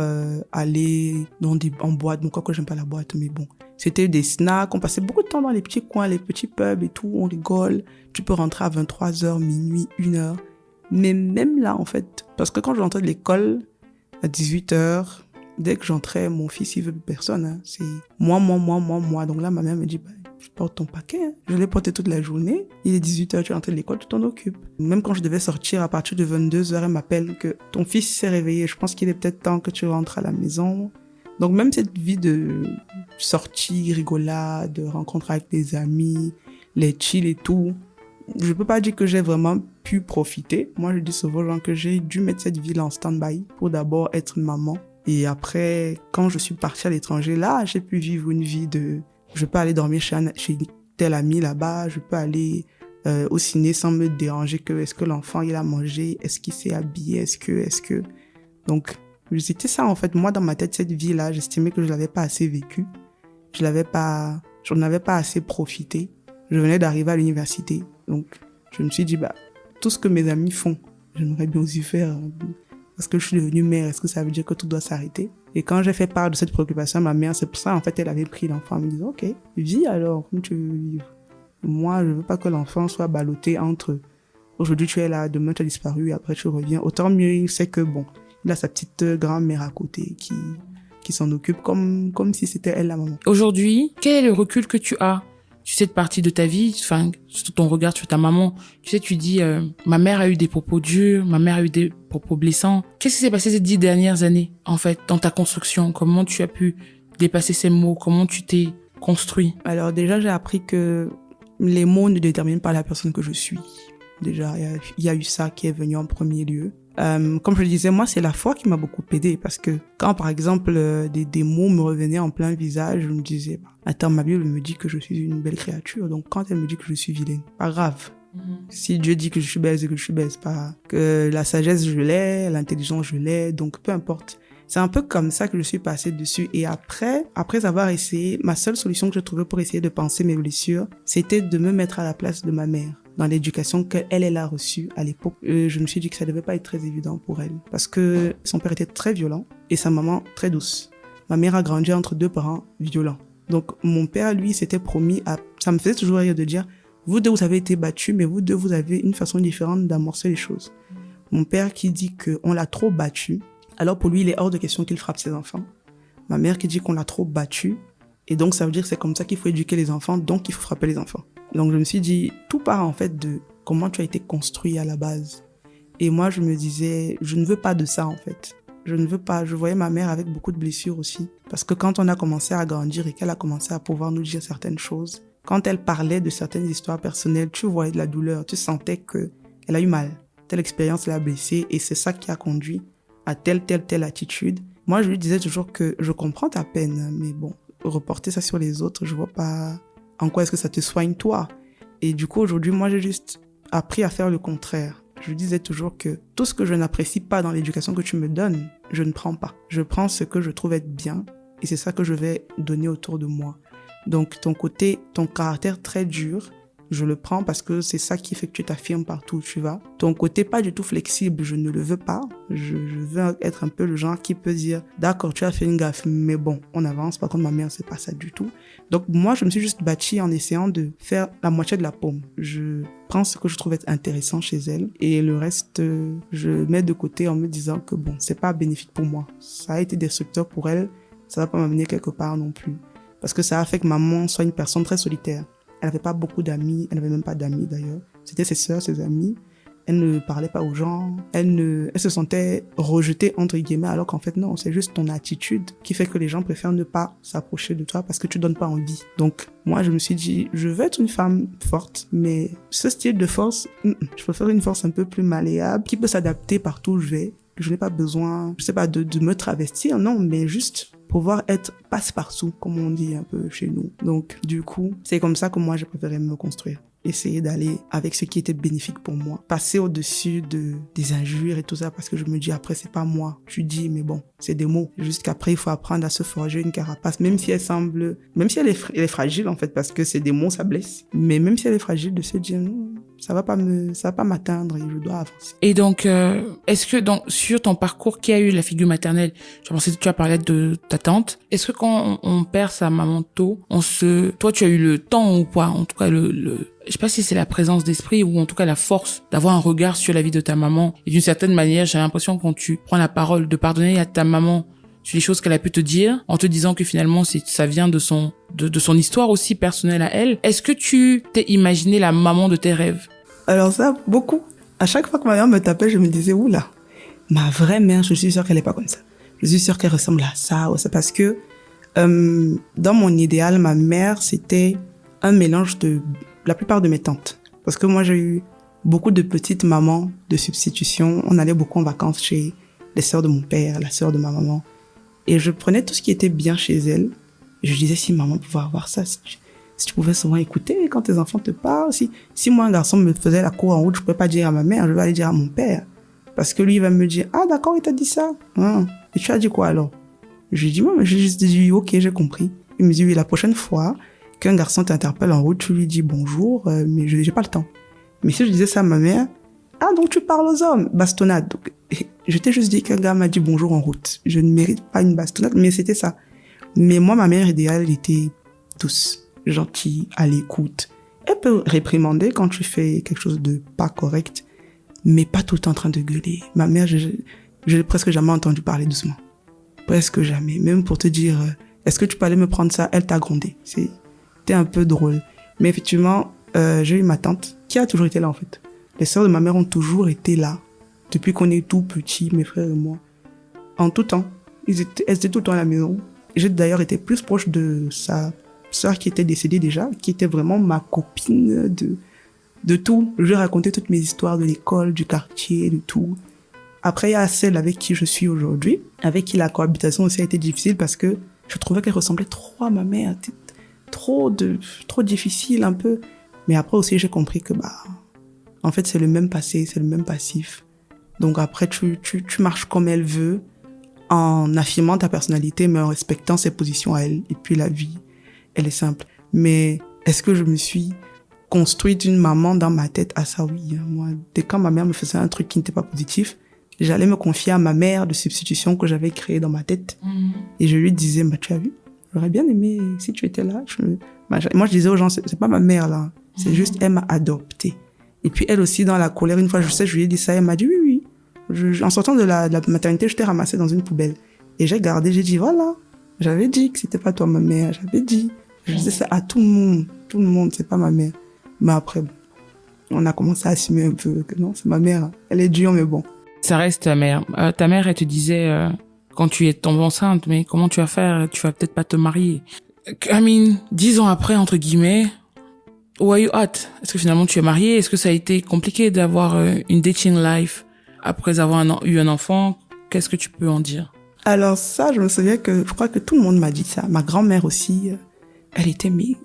aller en boîte. Bon, quoique j'aime pas la boîte, mais bon. C'était des snacks, on passait beaucoup de temps dans les petits coins, les petits pubs et tout, on rigole. Tu peux rentrer à 23h, minuit, 1h. Mais même là, en fait, parce que quand je rentrais de l'école à 18h, dès que j'entrais, mon fils, il veut plus personne. Hein. C'est moi. Donc là, ma mère me dit, je porte ton paquet. Hein. Je l'ai porté toute la journée. Il est 18h, tu rentres de l'école, tu t'en occupes. Même quand je devais sortir à partir de 22h, elle m'appelle que ton fils s'est réveillé. Je pense qu'il est peut-être temps que tu rentres à la maison. Donc même cette vie de sortie, rigolade, de rencontre avec des amis, les chill et tout, je peux pas dire que j'ai vraiment pu profiter. Moi, je dis souvent aux gens que j'ai dû mettre cette vie-là en stand-by pour d'abord être une maman. Et après, quand je suis partie à l'étranger, là, j'ai pu vivre une vie je peux aller dormir chez tel ami là-bas, je peux aller au ciné sans me déranger que est-ce que l'enfant il a mangé, est-ce qu'il s'est habillé, est-ce que... Donc, c'était ça en fait. Moi, dans ma tête, cette vie-là, j'estimais que je l'avais pas assez vécue. J'en avais pas assez profité. Je venais d'arriver à l'université. Donc, je me suis dit, tout ce que mes amis font, j'aimerais bien aussi faire. Parce que je suis devenue mère, est-ce que ça veut dire que tout doit s'arrêter? Et quand j'ai fait part de cette préoccupation à ma mère, c'est pour ça, en fait, elle avait pris l'enfant. Elle me disait, OK, vis alors, comme tu veux vivre. Moi, je veux pas que l'enfant soit ballotté entre aujourd'hui tu es là, demain tu as disparu et après tu reviens. Autant mieux, il sait que il a sa petite grand-mère à côté qui s'en occupe comme si c'était elle la maman. Aujourd'hui, quel est le recul que tu as sur cette partie de ta vie, enfin, sur ton regard sur ta maman? Tu sais, tu dis, ma mère a eu des propos durs, ma mère a eu des propos blessants. Qu'est-ce qui s'est passé ces 10 dernières années, en fait, dans ta construction? Comment tu as pu dépasser ces mots? Comment tu t'es construit? Alors déjà, j'ai appris que les mots ne déterminent pas la personne que je suis. Déjà, il y a eu ça qui est venu en premier lieu. Comme je le disais, moi, c'est la foi qui m'a beaucoup aidée parce que quand, par exemple, des mots me revenaient en plein visage, je me disais, attends, ma Bible me dit que je suis une belle créature, donc quand elle me dit que je suis vilaine, pas grave. Si Dieu dit que je suis belle, c'est que je suis belle, c'est pas que la sagesse, je l'ai, l'intelligence, je l'ai, donc peu importe. C'est un peu comme ça que je suis passée dessus. Et après avoir essayé, ma seule solution que j'ai trouvée pour essayer de penser mes blessures, c'était de me mettre à la place de ma mère. dans l'éducation qu'elle a reçue à l'époque, je me suis dit que ça devait pas être très évident pour elle. Parce que son père était très violent et sa maman très douce. Ma mère a grandi entre deux parents violents. Donc, mon père, lui, s'était promis à... Ça me faisait toujours rire de dire, vous deux, vous avez été battus, mais vous deux, vous avez une façon différente d'amorcer les choses. Mon père qui dit qu'on l'a trop battu, alors pour lui, il est hors de question qu'il frappe ses enfants. Ma mère qui dit qu'on l'a trop battu, et donc ça veut dire que c'est comme ça qu'il faut éduquer les enfants, donc il faut frapper les enfants. Donc je me suis dit, tout part en fait de comment tu as été construit à la base. Et moi je me disais, je ne veux pas de ça en fait. Je ne veux pas, je voyais ma mère avec beaucoup de blessures aussi. Parce que quand on a commencé à grandir et qu'elle a commencé à pouvoir nous dire certaines choses, quand elle parlait de certaines histoires personnelles, tu voyais de la douleur, tu sentais que elle a eu mal. Telle expérience l'a blessée et c'est ça qui a conduit à telle attitude. Moi je lui disais toujours que je comprends ta peine, mais bon, reporter ça sur les autres, je vois pas en quoi est-ce que ça te soigne toi. Et du coup, aujourd'hui, moi, j'ai juste appris à faire le contraire. Je lui disais toujours que tout ce que je n'apprécie pas dans l'éducation que tu me donnes, je ne prends pas. Je prends ce que je trouve être bien et c'est ça que je vais donner autour de moi. Donc, ton caractère très dur, je le prends parce que c'est ça qui fait que tu t'affirmes partout où tu vas. Ton côté pas du tout flexible, je ne le veux pas. Je veux être un peu le genre qui peut dire, d'accord, tu as fait une gaffe, mais bon, on avance. Par contre, ma mère, c'est pas ça du tout. Donc, moi, je me suis juste bâtie en essayant de faire la moitié de la pomme. Je prends ce que je trouve être intéressant chez elle et le reste, je mets de côté en me disant que bon, c'est pas bénéfique pour moi. Ça a été destructeur pour elle, ça va pas m'amener quelque part non plus. Parce que ça a fait que maman soit une personne très solitaire. Elle n'avait pas beaucoup d'amis, elle n'avait même pas d'amis d'ailleurs. C'était ses sœurs, ses amis. Elle ne parlait pas aux gens, elle se sentait rejetée entre guillemets, alors qu'en fait non, c'est juste ton attitude qui fait que les gens préfèrent ne pas s'approcher de toi parce que tu donnes pas envie. Donc moi je me suis dit, je veux être une femme forte, mais ce style de force, je préfère une force un peu plus malléable, qui peut s'adapter partout où je vais. Je n'ai pas besoin, je sais pas, de me travestir, non, mais juste pouvoir être passe-partout, comme on dit un peu chez nous. Donc, du coup, c'est comme ça que moi, j'ai préféré me construire. Essayer d'aller avec ce qui était bénéfique pour moi. Passer au-dessus des injures et tout ça, parce que je me dis, après, c'est pas moi. Tu dis, mais bon, c'est des mots. Jusqu'après, il faut apprendre à se forger une carapace, même si elle semble, même si elle est fragile, en fait, parce que c'est des mots, ça blesse. Mais même si elle est fragile, de se dire, non, ça va pas m'atteindre et je dois avancer. Et donc, est-ce que sur ton parcours, qui a eu la figure maternelle, je pensais que tu as parlé de ta tante, est-ce que quand on perd sa maman tôt, toi, tu as eu le temps ou pas, en tout cas je sais pas si c'est la présence d'esprit ou en tout cas la force d'avoir un regard sur la vie de ta maman. Et d'une certaine manière, j'ai l'impression quand tu prends la parole de pardonner à ta maman sur les choses qu'elle a pu te dire, en te disant que finalement ça vient de son histoire aussi personnelle à elle. Est-ce que tu t'es imaginé la maman de tes rêves? Alors ça, beaucoup. À chaque fois que ma mère me tapait, je me disais, oula, ma vraie mère, je suis sûre qu'elle est pas comme ça. Je suis sûre qu'elle ressemble à ça ou ça, parce que dans mon idéal, ma mère, c'était un mélange de la plupart de mes tantes. Parce que moi, j'ai eu beaucoup de petites mamans de substitution. On allait beaucoup en vacances chez les sœurs de mon père, la sœur de ma maman. Et je prenais tout ce qui était bien chez elle. Et je disais, si maman pouvait avoir ça, si tu pouvais souvent écouter quand tes enfants te parlent. Si moi, un garçon me faisait la cour en route, je pouvais pas dire à ma mère, je vais aller dire à mon père. Parce que lui, il va me dire, ah d'accord, il t'a dit ça. Et tu as dit quoi alors? Je lui dis, moi, j'ai juste dit, ok, j'ai compris. Il me dit, oui, la prochaine fois qu'un garçon t'interpelle en route, tu lui dis bonjour, mais j'ai pas le temps. Mais si je disais ça à ma mère, ah donc tu parles aux hommes, bastonnade. Donc, je t'ai juste dit qu'un gars m'a dit bonjour en route. Je ne mérite pas une bastonnade, mais c'était ça. Mais moi, ma mère idéale, elle était douce, gentille, à l'écoute. Elle peut réprimander quand tu fais quelque chose de pas correct, mais pas tout le temps en train de gueuler. Ma mère, j'ai presque jamais entendu parler doucement. Presque jamais. Même pour te dire, est-ce que tu peux aller me prendre ça? Elle t'a grondé. C'était un peu drôle. Mais effectivement, j'ai eu ma tante qui a toujours été là en fait. Les sœurs de ma mère ont toujours été là. Depuis qu'on est tout petits, mes frères et moi. En tout temps. Elles étaient tout le temps à la maison. J'ai d'ailleurs été plus proche de sa sœur qui était décédée déjà, qui était vraiment ma copine de tout. Je lui racontais toutes mes histoires de l'école, du quartier, de tout. Après, il y a celle avec qui je suis aujourd'hui, avec qui la cohabitation aussi a été difficile parce que je trouvais qu'elle ressemblait trop à ma mère. Trop difficile un peu. Mais après aussi, j'ai compris que, en fait, c'est le même passé, c'est le même passif. Donc après, tu marches comme elle veut, en affirmant ta personnalité, mais en respectant ses positions à elle. Et puis la vie, elle est simple. Mais est-ce que je me suis construite une maman dans ma tête. Ah ça oui, moi, dès quand ma mère me faisait un truc qui n'était pas positif, j'allais me confier à ma mère de substitution que j'avais créée dans ma tête. Et je lui disais, bah tu as vu, j'aurais bien aimé si tu étais là. Moi je disais aux gens, c'est pas ma mère là, c'est juste elle m'a adoptée. Et puis elle aussi dans la colère, une fois je lui ai dit ça, elle m'a dit oui. En sortant de la maternité, je t'ai ramassé dans une poubelle. Et j'ai dit voilà, j'avais dit que c'était pas toi ma mère, j'avais dit. Je disais ça à tout le monde, c'est pas ma mère. Mais après, on a commencé à assumer un peu que non, c'est ma mère, elle est dure mais bon. Ça reste ta mère. Ta mère, elle te disait, quand tu es tombée enceinte, mais comment tu vas faire? Tu vas peut-être pas te marier. I mean, 10 ans après, entre guillemets, où are you at? Est-ce que finalement tu es mariée? Est-ce que ça a été compliqué d'avoir une dating life après avoir eu un enfant? Qu'est-ce que tu peux en dire? Alors ça, je me souviens que je crois que tout le monde m'a dit ça. Ma grand-mère aussi, elle était mais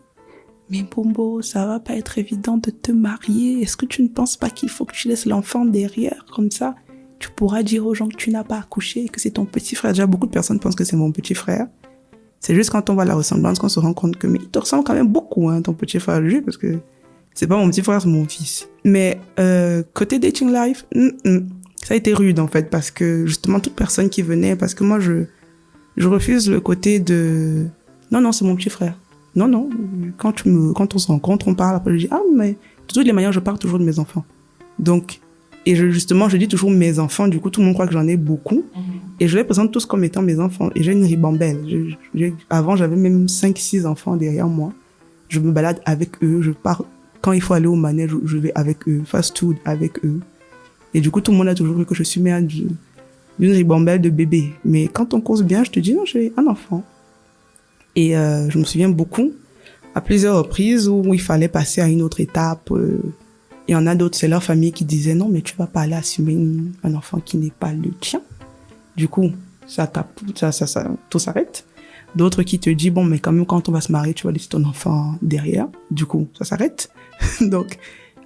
Bombo, ça va pas être évident de te marier. Est-ce que tu ne penses pas qu'il faut que tu laisses l'enfant derrière comme ça? Tu pourras dire aux gens que tu n'as pas accouché, que c'est ton petit frère. Déjà, beaucoup de personnes pensent que c'est mon petit frère. C'est juste quand on voit la ressemblance qu'on se rend compte que mais il te ressemble quand même beaucoup, hein, ton petit frère, juste parce que c'est pas mon petit frère, c'est mon fils. Mais côté dating life, ça a été rude en fait parce que justement toute personne qui venait, parce que moi je refuse le côté de non c'est mon petit frère. Non, quand on se rencontre, on parle, après je dis mais de toutes les manières je parle toujours de mes enfants. Donc je dis toujours mes enfants, du coup tout le monde croit que j'en ai beaucoup et je les présente tous comme étant mes enfants et j'ai une ribambelle. Avant j'avais même 5-6 enfants derrière moi. Je me balade avec eux, je pars quand il faut aller au manège, je vais avec eux, fast food avec eux. Et du coup tout le monde a toujours cru que je suis mère d'une ribambelle de bébés. Mais quand on cause bien, je te dis non, j'ai un enfant. Et je me souviens beaucoup, à plusieurs reprises, où il fallait passer à une autre étape. Il y en a d'autres, c'est leur famille qui disait non, mais tu vas pas aller assumer un enfant qui n'est pas le tien. Du coup, tout s'arrête. D'autres qui te disent bon, mais quand même, quand on va se marier, tu vas laisser ton enfant derrière. Du coup, ça s'arrête. Donc,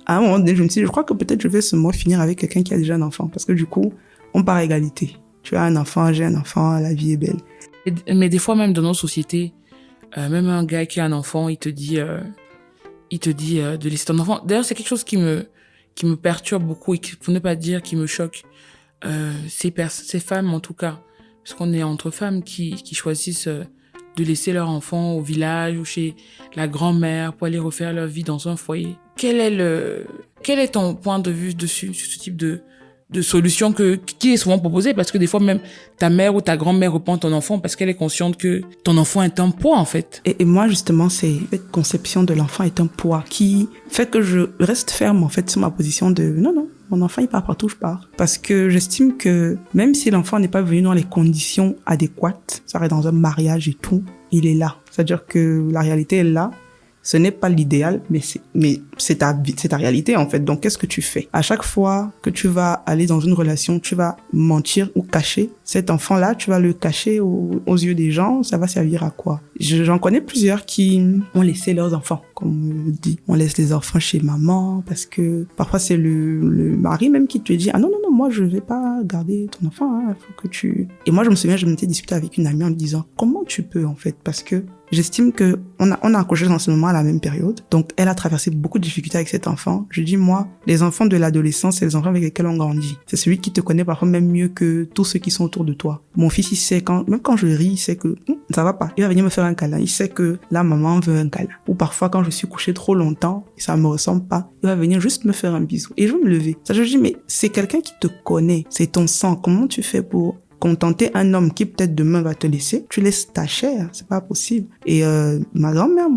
à un moment donné, je me suis dit, je crois que peut-être je vais finir avec quelqu'un qui a déjà un enfant. Parce que du coup, on part à égalité. Tu as un enfant, j'ai un enfant, la vie est belle. Mais des fois, même dans nos sociétés, même un gars qui a un enfant, il te dit de laisser ton enfant. D'ailleurs, c'est quelque chose qui me perturbe beaucoup et pour ne pas dire qui me choque. Ces femmes, en tout cas, parce qu'on est entre femmes qui choisissent de laisser leur enfant au village ou chez la grand-mère pour aller refaire leur vie dans un foyer. Quel est ton point de vue dessus, sur ce type de solution qui est souvent proposée? Parce que des fois même ta mère ou ta grand-mère reprend ton enfant parce qu'elle est consciente que ton enfant est un poids en fait. Et moi justement, c'est cette conception de l'enfant est un poids qui fait que je reste ferme en fait sur ma position de non, mon enfant il part partout où je pars. Parce que j'estime que même si l'enfant n'est pas venu dans les conditions adéquates, ça reste dans un mariage et tout, il est là. C'est-à-dire que la réalité est là. Ce n'est pas l'idéal, mais c'est ta réalité, en fait. Donc, qu'est-ce que tu fais? À chaque fois que tu vas aller dans une relation, tu vas mentir ou cacher cet enfant-là, tu vas le cacher aux yeux des gens, ça va servir à quoi? J'en connais plusieurs qui ont laissé leurs enfants, comme on le dit. On laisse les enfants chez maman parce que parfois c'est le mari même qui te dit, ah non, moi je vais pas garder ton enfant, hein, faut que tu... Et moi je me souviens, je m'étais disputée avec une amie en me disant, comment tu peux en fait? Parce que j'estime que on a accouché dans ce moment à la même période. Donc, elle a traversé beaucoup de difficultés avec cet enfant. Je dis, moi, les enfants de l'adolescence, c'est les enfants avec lesquels on grandit. C'est celui qui te connaît parfois même mieux que tous ceux qui sont autour de toi. Mon fils, il sait même quand je ris, il sait que ça va pas. Il va venir me faire un câlin. Il sait que la maman veut un câlin. Ou parfois, quand je suis couchée trop longtemps et ça me ressemble pas, il va venir juste me faire un bisou. Et je vais me lever. Ça, je dis, mais c'est quelqu'un qui te connaît. C'est ton sang. Comment tu fais pour contenter un homme qui peut-être demain va te laisser? Tu laisses ta chair, c'est pas possible. Et ma grand-mère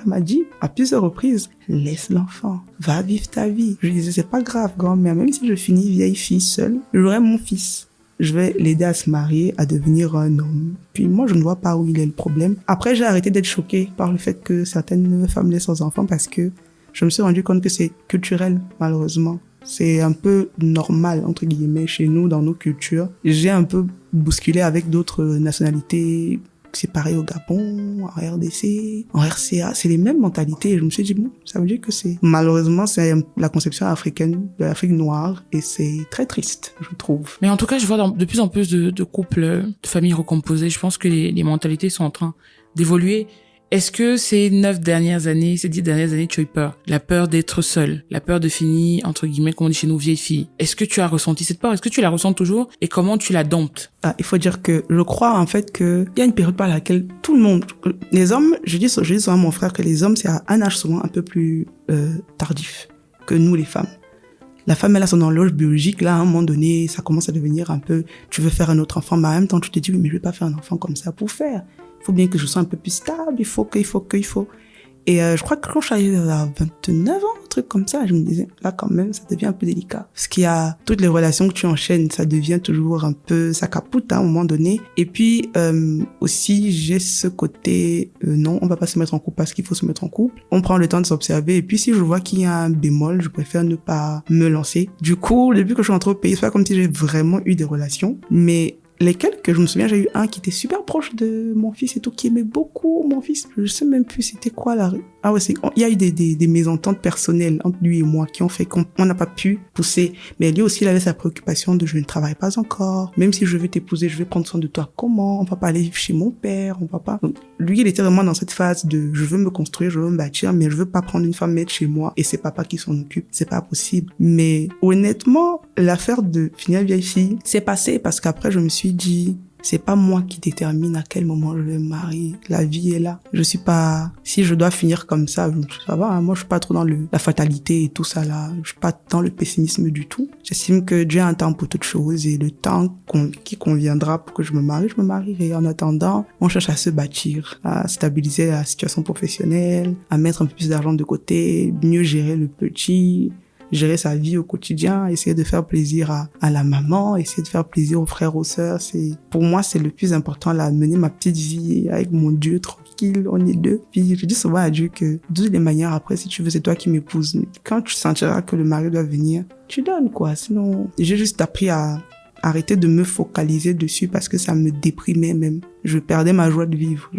m'a dit à plusieurs reprises, laisse l'enfant, va vivre ta vie. Je lui disais, c'est pas grave grand-mère, même si je finis vieille fille seule, j'aurai mon fils. Je vais l'aider à se marier, à devenir un homme. Puis moi, je ne vois pas où il est le problème. Après, j'ai arrêté d'être choquée par le fait que certaines femmes laissent leurs enfants parce que je me suis rendu compte que c'est culturel, malheureusement. C'est un peu normal, entre guillemets, chez nous, dans nos cultures. J'ai un peu bousculé avec d'autres nationalités. C'est pareil au Gabon, en RDC, en RCA. C'est les mêmes mentalités. Et je me suis dit, bon, ça veut dire que malheureusement, c'est la conception africaine de l'Afrique noire. Et c'est très triste, je trouve. Mais en tout cas, je vois de plus en plus de couples, de familles recomposées. Je pense que les mentalités sont en train d'évoluer. Est-ce que ces 10 dernières années, tu as eu peur? La peur d'être seule, la peur de finir, entre guillemets, comme on dit chez nous, vieille fille. Est-ce que tu as ressenti cette peur? Est-ce que tu la ressens toujours? Et comment tu la domptes? Il faut dire que je crois en fait qu'il y a une période par laquelle tout le monde, les hommes, je dis souvent à mon frère que les hommes, c'est à un âge souvent un peu plus tardif que nous les femmes. La femme, elle a son horloge biologique, là, à un moment donné, ça commence à devenir un peu, tu veux faire un autre enfant, mais en même temps, tu te dis, oui, mais je vais pas faire un enfant comme ça pour faire. Il faut bien que je sois un peu plus stable, il faut. Et je crois que quand je suis arrivée à 29 ans, un truc comme ça, je me disais, là quand même, ça devient un peu délicat. Parce qu'il y a toutes les relations que tu enchaînes, ça devient toujours un peu, ça capote à un moment donné. Et puis aussi, j'ai ce côté, non, on va pas se mettre en couple parce qu'il faut se mettre en couple. On prend le temps de s'observer. Et puis si je vois qu'il y a un bémol, je préfère ne pas me lancer. Du coup, depuis que je suis rentrée au pays, c'est pas comme si j'ai vraiment eu des relations, mais lesquels que je me souviens, j'ai eu un qui était super proche de mon fils et tout, qui aimait beaucoup mon fils. Je sais même plus c'était quoi la rue. Ah ouais, il y a eu des mésententes personnelles entre lui et moi qui ont fait qu'on n'a pas pu pousser. Mais lui aussi, il avait sa préoccupation de je ne travaille pas encore. Même si je veux t'épouser, je vais prendre soin de toi. Comment? On va pas aller vivre chez mon père, on va pas. Donc, lui, il était vraiment dans cette phase de je veux me construire, je veux me bâtir, mais je veux pas prendre une femme mettre chez moi et c'est papa qui s'en occupe. C'est pas possible. Mais honnêtement, l'affaire de finir vieille fille, c'est passé parce qu'après, je me suis dit, c'est pas moi qui détermine à quel moment je vais me marier. La vie est là. Je suis pas, si je dois finir comme ça va, hein. Moi, je suis pas trop dans la fatalité et tout ça là. Je suis pas dans le pessimisme du tout. J'estime que Dieu a un temps pour toutes choses et le temps qui conviendra pour que je me marierai. En attendant, on cherche à se bâtir, à stabiliser la situation professionnelle, à mettre un peu plus d'argent de côté, mieux gérer le petit, gérer sa vie au quotidien, essayer de faire plaisir à la maman, essayer de faire plaisir aux frères, aux sœurs. Pour moi, c'est le plus important, là, mener ma petite vie avec mon Dieu tranquille, on est deux. Puis je dis souvent à Dieu que de toutes les manières, après, si tu veux, c'est toi qui m'épouses. Quand tu sentiras que le mari doit venir, tu donnes, quoi. Sinon, j'ai juste appris à arrêter de me focaliser dessus parce que ça me déprimait même. Je perdais ma joie de vivre.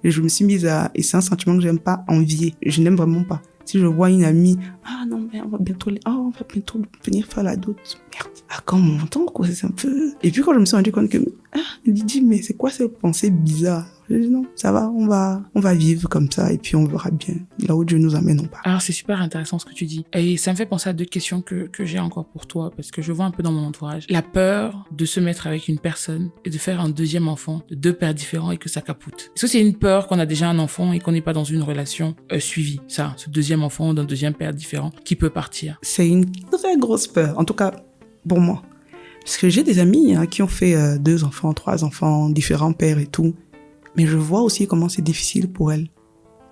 Je me suis mise et c'est un sentiment que j'aime pas envier. Je n'aime vraiment pas. Si je vois une amie, non, mais on va bientôt venir faire la dot. Merde. Quand mon temps, quoi, c'est un peu... Et puis quand je me suis rendu compte que, il dit, mais c'est quoi ces pensées bizarres? Je dis non, ça va, on va vivre comme ça et puis on verra bien là où Dieu nous amène, on part. Alors c'est super intéressant ce que tu dis. Et ça me fait penser à 2 questions que j'ai encore pour toi parce que je vois un peu dans mon entourage. La peur de se mettre avec une personne et de faire un deuxième enfant de 2 pères différents et que ça capoute. Est-ce que c'est une peur qu'on a déjà un enfant et qu'on n'est pas dans une relation suivie? Ça, ce deuxième enfant d'un deuxième père différent qui peut partir. C'est une très grosse peur, en tout cas pour moi. Parce que j'ai des amis qui ont fait 2 enfants, 3 enfants, différents pères et tout. Mais je vois aussi comment c'est difficile pour elles.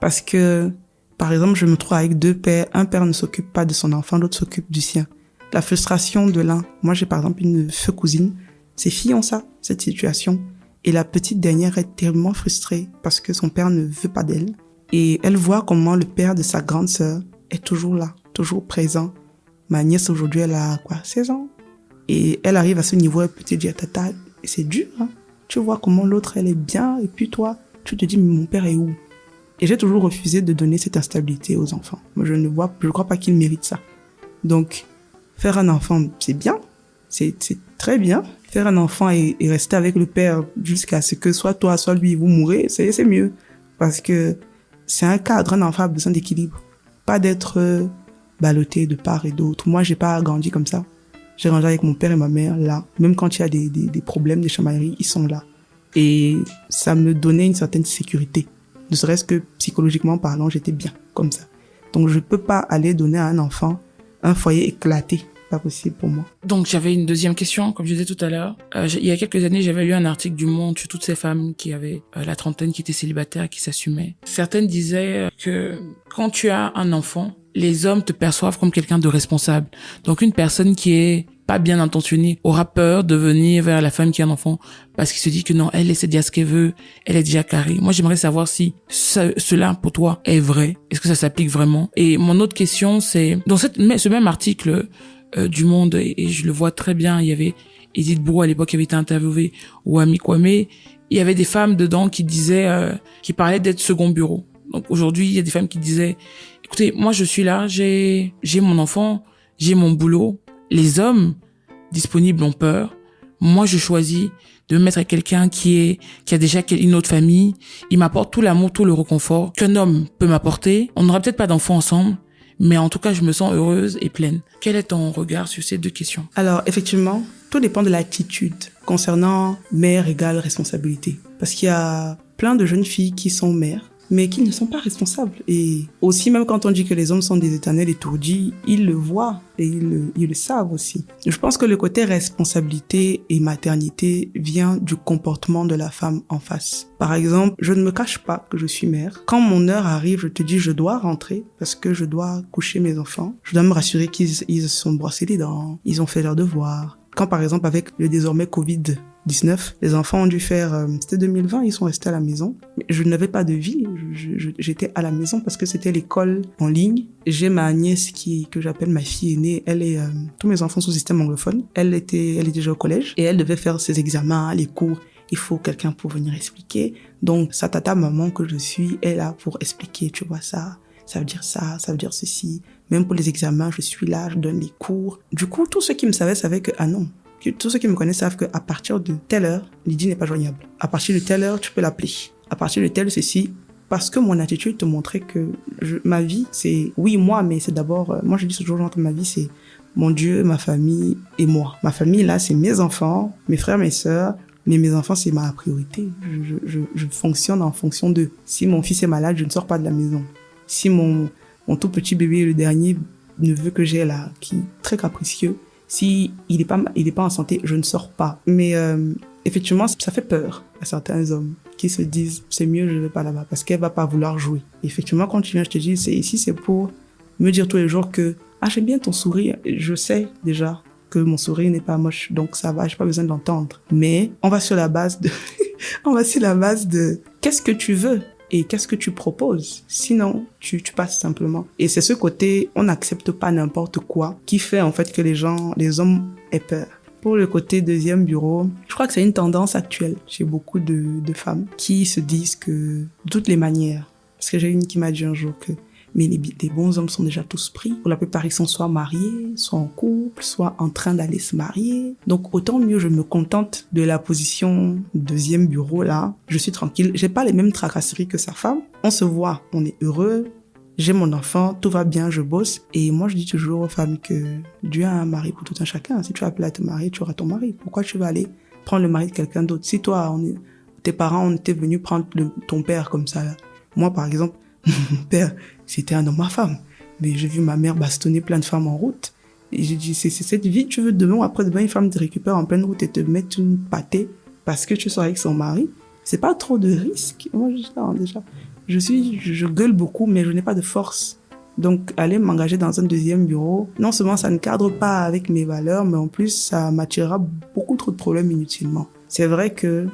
Parce que, par exemple, je me trouve avec 2 pères. Un père ne s'occupe pas de son enfant, l'autre s'occupe du sien. La frustration de l'un. Moi, j'ai par exemple une feu cousine. Ses filles ont ça, cette situation. Et la petite dernière est tellement frustrée parce que son père ne veut pas d'elle. Et elle voit comment le père de sa grande sœur est toujours là, toujours présent. Ma nièce aujourd'hui, elle a 16 ans. Et elle arrive à ce niveau, elle peut te dire, tata, c'est dur, hein. Tu vois comment l'autre, elle est bien, et puis toi, tu te dis, mais mon père est où? Et j'ai toujours refusé de donner cette instabilité aux enfants. Moi, je ne crois pas qu'ils méritent ça. Donc, faire un enfant, c'est bien, c'est très bien. Faire un enfant et rester avec le père jusqu'à ce que soit toi, soit lui, vous mourrez, c'est mieux. Parce que c'est un cadre, un enfant a besoin d'équilibre. Pas d'être ballotté de part et d'autre. Moi, j'ai pas grandi comme ça. J'ai grandi avec mon père et ma mère, là. Même quand il y a des problèmes, des chamailleries, ils sont là. Et ça me donnait une certaine sécurité. Ne serait-ce que psychologiquement parlant, j'étais bien, comme ça. Donc, je peux pas aller donner à un enfant un foyer éclaté. Pas possible pour moi. Donc, j'avais une deuxième question, comme je disais tout à l'heure. Il y a quelques années, j'avais lu un article du Monde sur toutes ces femmes qui avaient la trentaine, qui étaient célibataires, qui s'assumaient. Certaines disaient que quand tu as un enfant, les hommes te perçoivent comme quelqu'un de responsable. Donc, une personne qui est pas bien intentionnée aura peur de venir vers la femme qui a un enfant parce qu'il se dit que non, elle essaie de dire ce qu'elle veut, elle est déjà carrée. Moi, j'aimerais savoir si cela, pour toi, est vrai. Est-ce que ça s'applique vraiment? Et mon autre question, c'est, dans ce même article du Monde, et je le vois très bien, il y avait Edith Brou à l'époque qui avait été interviewée, ou Ami Kwame, il y avait des femmes dedans qui disaient, qui parlaient d'être second bureau. Donc aujourd'hui, il y a des femmes qui disaient, écoutez, moi je suis là, j'ai mon enfant, j'ai mon boulot. Les hommes disponibles ont peur. Moi, je choisis de me mettre avec quelqu'un qui a déjà une autre famille. Il m'apporte tout l'amour, tout le réconfort qu'un homme peut m'apporter. On n'aura peut-être pas d'enfants ensemble, mais en tout cas, je me sens heureuse et pleine. Quel est ton regard sur ces deux questions? Alors, effectivement, tout dépend de l'attitude concernant mère égale responsabilité. Parce qu'il y a plein de jeunes filles qui sont mères, mais qui ne sont pas responsables. Et aussi, même quand on dit que les hommes sont des éternels étourdis, ils le voient et ils le savent aussi. Je pense que le côté responsabilité et maternité vient du comportement de la femme en face. Par exemple, je ne me cache pas que je suis mère. Quand mon heure arrive, je te dis je dois rentrer parce que je dois coucher mes enfants. Je dois me rassurer qu'ils se sont brossés les dents, ils ont fait leurs devoirs. Quand par exemple avec le désormais Covid-19, les enfants ont dû faire, c'était 2020, ils sont restés à la maison. Mais je n'avais pas de vie, j'étais à la maison parce que c'était l'école en ligne. J'ai ma nièce que j'appelle ma fille aînée, elle est, tous mes enfants sont système anglophone. Elle était déjà au collège et elle devait faire ses examens, les cours. Il faut quelqu'un pour venir expliquer. Donc sa tata maman que je suis est là pour expliquer, tu vois ça veut dire ça veut dire ceci. Même pour les examens, je suis là, je donne les cours. Du coup, tous ceux qui me savaient que, ah non, tous ceux qui me connaissent savent qu'à partir de telle heure, Lydie n'est pas joignable. À partir de telle heure, tu peux l'appeler. À partir de telle ceci, parce que mon attitude te montrait que ma vie, c'est, oui, moi, mais c'est d'abord, moi je dis toujours entre ma vie, c'est mon Dieu, ma famille et moi. Ma famille, là, c'est mes enfants, mes frères, mes sœurs, mais mes enfants, c'est ma priorité. Je fonctionne en fonction d'eux. Si mon fils est malade, je ne sors pas de la maison. Si mon tout petit bébé, le dernier neveu que j'ai là, qui est très capricieux, si il est pas en santé, je ne sors pas. Mais effectivement, ça fait peur à certains hommes qui se disent c'est mieux, je vais pas là-bas parce qu'elle va pas vouloir jouer. Effectivement, quand tu viens, je te dis c'est pour me dire tous les jours que j'aime bien ton sourire. Je sais déjà que mon sourire n'est pas moche, donc ça va, j'ai pas besoin d'entendre. Mais on va sur la base de qu'est-ce que tu veux et qu'est-ce que tu proposes. Sinon, tu passes simplement. Et c'est ce côté, on n'accepte pas n'importe quoi qui fait en fait que les hommes aient peur. Pour le côté deuxième bureau, je crois que c'est une tendance actuelle chez beaucoup de femmes qui se disent que de toutes les manières, parce que j'ai une qui m'a dit un jour que mais les bons hommes sont déjà tous pris. Pour la plupart, ils sont soit mariés, soit en couple, soit en train d'aller se marier. Donc, autant mieux, je me contente de la position deuxième bureau, là. Je suis tranquille. J'ai pas les mêmes tracasseries que sa femme. On se voit, on est heureux. J'ai mon enfant, tout va bien, je bosse. Et moi, je dis toujours aux femmes que Dieu a un mari pour tout un chacun. Si tu es appelé à te marier, tu auras ton mari. Pourquoi tu vas aller prendre le mari de quelqu'un d'autre? Si toi, tes parents, on était venus prendre ton père comme ça, là. Moi, par exemple, mon père, c'était un homme, ma femme. Mais j'ai vu ma mère bastonner plein de femmes en route. Et j'ai dit, c'est cette vie que tu veux demain ou après-demain, une femme te récupère en pleine route et te met une pâtée parce que tu seras avec son mari. C'est pas trop de risque. Moi, déjà, je gueule beaucoup, mais je n'ai pas de force. Donc, aller m'engager dans un deuxième bureau, non seulement ça ne cadre pas avec mes valeurs, mais en plus, ça m'attirera beaucoup trop de problèmes inutilement. C'est vrai que,